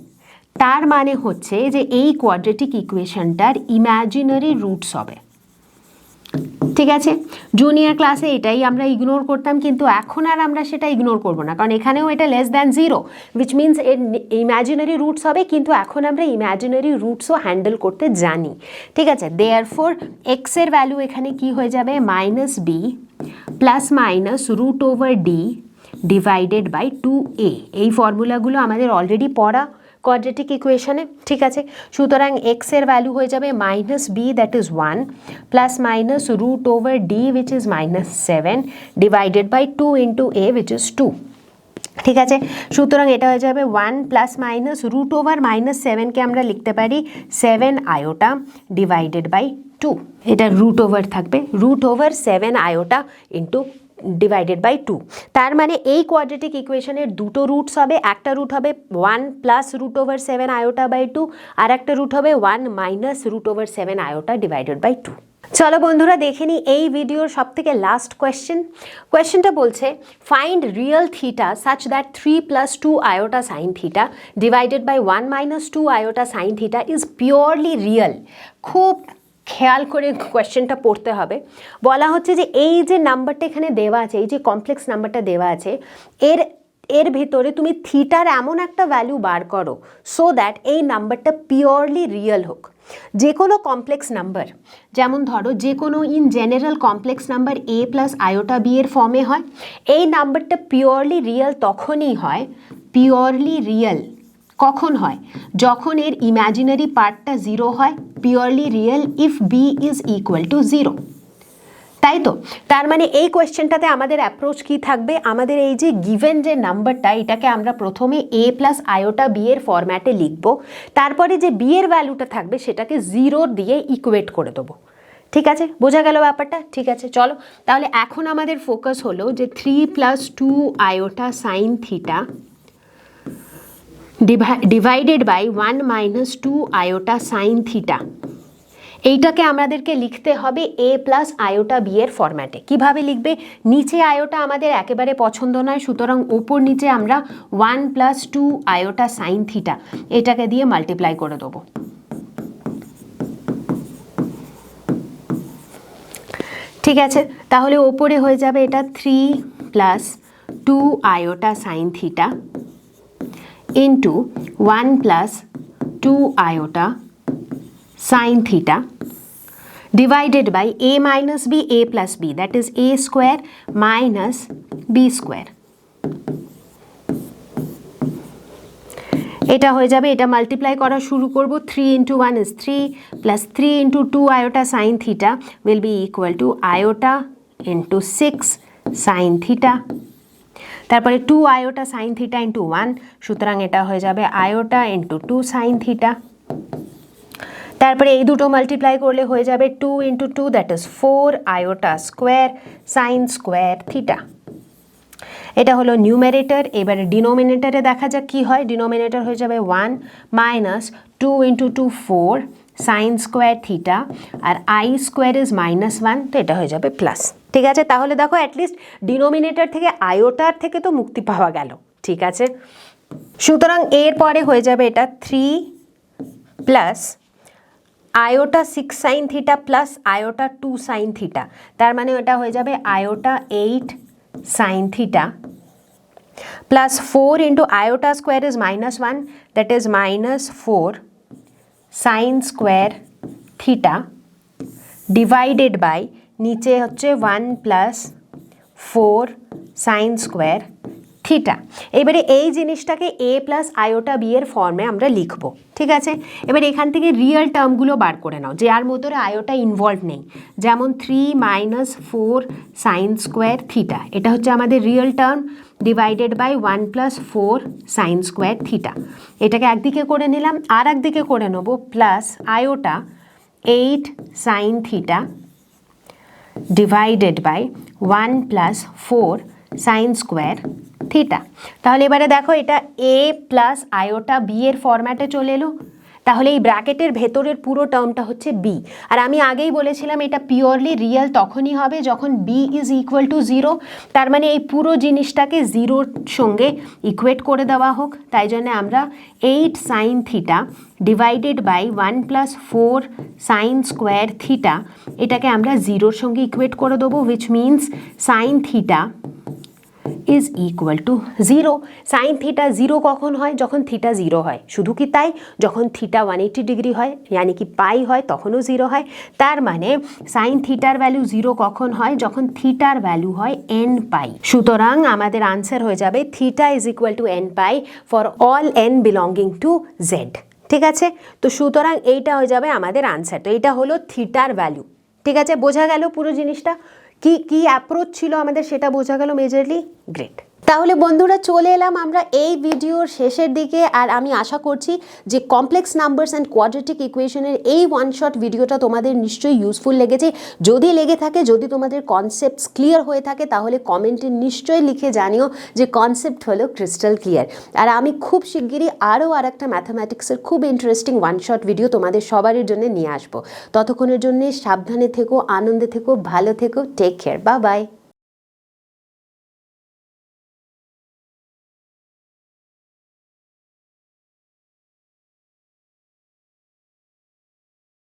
তার মানে হচ্ছে যে এই কোয়াড্রেটিক ইকুয়েশনটার ইম্যাজিনারি রুটস হবে। ঠিক আছে, জুনিয়র ক্লাসে এটাই আমরা ইগনোর করতাম, কিন্তু এখন আর আমরা সেটা ইগনোর করব না, কারণ এখানেও এটা লেস দ্যান 0 উইচ মিনস এর ইম্যাজিনারি রুটস হবে, কিন্তু এখন আমরা ইম্যাজিনারি রুটসও হ্যান্ডেল করতে জানি। ঠিক আছে, দেয়ারফর এক্স এর ভ্যালু এখানে কি হয়ে যাবে -b plus minus root over D divided by 2a। এই ফর্মুলাগুলো আমাদের অলরেডি পড়া কোয়াড্রেটিক ইকুয়েশনে। ঠিক আছে, সুতরাং এক্স এর ভ্যালু হয়ে যাবে -b that is 1 plus minus root over D which is -7 divided by 2 into a which is 2। ঠিক আছে, সুতরাং এটা হয়ে যাবে 1 প্লাস মাইনাস রুট ওভার -7কে আমরা লিখতে পারি 7 আয়োটা ডিভাইডেড বাই 2। এটা রুট ওভার থাকবে, root over 7 iota into divided by 2। তার মানে এই কোয়াড্রেটিক ইকুয়েশনের দুটো রুটস হবে, একটা রুট হবে 1 plus root over 7 iota by 2, আর একটা রুট হবে 1 minus root over 7 iota divided by 2। চলো বন্ধুরা দেখে নিই এই ভিডিওর সব থেকে লাস্ট কোয়েশ্চেনটা বলছে find real theta such that 3 plus 2 iota sine theta divided by 1 minus 2 iota sine theta is purely real. খুব খেয়াল করে কোয়েশ্চেনটা পড়তে হবে। বলা হচ্ছে যে এই যে নাম্বারটা এখানে দেওয়া আছে, এই যে কমপ্লেক্স নাম্বারটা দেওয়া আছে, এর ভিতরে তুমি থিটার এমন একটা ভ্যালু বার করো সো দ্যাট এই নাম্বারটা পিওরলি রিয়েল হোক। যে কোনো কমপ্লেক্স নাম্বার, যেমন ধরো যে কোনো in general complex number a plus iota b এর ফর্মে হয়, এই নাম্বারটা পিওরলি রিয়েল তখনই হয়, পিওরলি রিয়েল কখন হয়? যখন এর ইম্যাজিনারি পার্টটা 0 হয়। Purely real if b is equal to 0। তাই তো, তার মানে এই কোয়েশ্চেনটাতে আমাদের অ্যাপ্রোচ কি থাকবে? আমাদের এই যে গিভেন যে নাম্বারটা, এটাকে আমরা প্রথমে a প্লাস আয়োটা বি এর ফরম্যাটে লিখব, তারপরে যে বি এর ভ্যালুটা থাকবে সেটাকে 0 দিয়ে ইকুয়েট করে দেবো। ঠিক আছে, বোঝা গেল ব্যাপারটা? ঠিক আছে, চলো তাহলে এখন আমাদের ফোকাস হলো যে 3 plus 2 iota sine theta divided by 1 minus 2 iota sine theta, এইটাকে আমাদেরকে লিখতে হবে a প্লাস আয়োটা বি এর ফরম্যাটে। কিভাবে লিখবে? নিচে আয়োটা আমাদের একেবারে পছন্দ নয়, সুতরাং ওপর নিচে আমরা 1 প্লাস 2 আয়োটা সাইন থিটা এটাকে দিয়ে মাল্টিপ্লাই করে দেবো। ঠিক আছে, তাহলে ওপরে হয়ে যাবে এটা 3 plus 2 iota sine theta into 1 plus 2 iota sine theta divided by a minus b, a plus b, that is a square minus b square। এটা হয়ে যাবে, এটা মাল্টিপ্লাই করা শুরু করব। 3 into 1 is 3 plus 3 into 2 iota sin theta will be equal to iota into 6 sin theta। তারপরে 2 iota sin theta into 1, সুতরাং এটা হয়ে যাবে iota into 2 sin theta। তারপরে এই দুটো মাল্টিপ্লাই করলে হয়ে যাবে 2 into 2 that is 4 iota square sine square theta. এটা হলো নিউমেরেটর। এবারে ডিনোমিনেটরে দেখা যাক কি হয়। ডিনোমিনেটর হয়ে যাবে 1 minus 2 into 2 4 sine square theta, আর আই স্কোয়ার ইজ -1, তো এটা হয়ে যাবে প্লাস। ঠিক আছে, তাহলে দেখো অ্যাটলিস্ট ডিনোমিনেটর থেকে আয়োটার থেকে তো মুক্তি পাওয়া গেল। ঠিক আছে, সুতরাং এরপরে হয়ে যাবে এটা 3 plus iota 6 sine theta plus iota 2 sine theta, তার মানে ওটা হয়ে যাবে iota 8 sine theta plus 4 into iota square is -1 that is -4 sine square theta divided by নিচে হচ্ছে 1 প্লাস 4 সাইন স্কোয়ার থিটা। এবারে এই জিনিসটাকে a প্লাস আয়োটা বি এর ফর্মে আমরা লিখব, ঠিক আছে। এবার এখান থেকে রিয়েল টার্মগুলো বার করে নাও, যার মধ্যে আয়োটা ইনভলভ নেই, যেমন 3 - 4 সাইন স্কোয়ার থিটা, এটা হচ্ছে আমাদের real term, divided by 1 + 4 sine square theta. এটাকে একদিকে করে নিলাম, আর একদিকে করে নেব plus iota 8 sine theta divided by 1 + 4 sine square theta. তাহলে এবারে দেখো এটা a প্লাস আয়োটা বি এর ফরম্যাটে চলে এলো। তাহলে এই ব্র্যাকেটের ভেতরের পুরো টার্মটা হচ্ছে b। আর আমি আগেই বলেছিলাম এটা পিওরলি রিয়েল তখনই হবে যখন b = 0। তার মানে এই পুরো জিনিসটাকে 0-র সঙ্গে ইকুয়েট করে দেওয়া হোক। তাই জন্য আমরা 8 sine theta divided by 1 + 4 sine square theta, এটাকে আমরা 0-র সঙ্গে ইকুয়েট করে দেবো, which means sine theta is equal to 0। Sine theta 0 কখন হয়? যখন থিটা 0 হয়। শুধু কি তাই, যখন থিটা 180 ডিগ্রি হয় यानी কি পাই হয় তখনও 0 হয়। তার মানে সাইন থিটার ভ্যালু 0 কখন হয়? যখন থিটার ভ্যালু হয় n পাই। সুতরাং আমাদের আনসার হয়ে যাবে theta is equal two n pi for all n belonging to z। ঠিক আছে, তো সুতরাং এইটা হয়ে যাবে আমাদের আনসার। তো এইটা হলো থিটার ভ্যালু। ঠিক আছে, বোঝা গেল পুরো জিনিসটা, কি অ্যাপ্রোচ ছিল আমাদের সেটা বোঝা গেল মেজরলি। গ্রেট। তাহলে বন্ধুরা চলে এলাম আমরা এই ভিডিওর শেষের দিকে। আর আমি আশা করছি যে কমপ্লেক্স নাম্বারস অ্যান্ড কোয়াড্রেটিক ইকুয়েশনের এই ওয়ান শট ভিডিওটা তোমাদের নিশ্চয়ই ইউজফুল লেগেছে। যদি লেগে থাকে, যদি তোমাদের কনসেপ্টস ক্লিয়ার হয়ে থাকে, তাহলে কমেন্টে নিশ্চয়ই লিখে জানিও যে কনসেপ্ট হলো ক্রিস্টাল ক্লিয়ার। আর আমি খুব শিগগিরই আরও একটা ম্যাথামেটিক্সের খুব ইন্টারেস্টিং ওয়ান শট ভিডিও তোমাদের সবারই জন্য নিয়ে আসবো। ততক্ষণের জন্য সাবধানে থেকো, আনন্দে থেকো, ভালো থেকো, টেক কেয়ার, বাই বাই।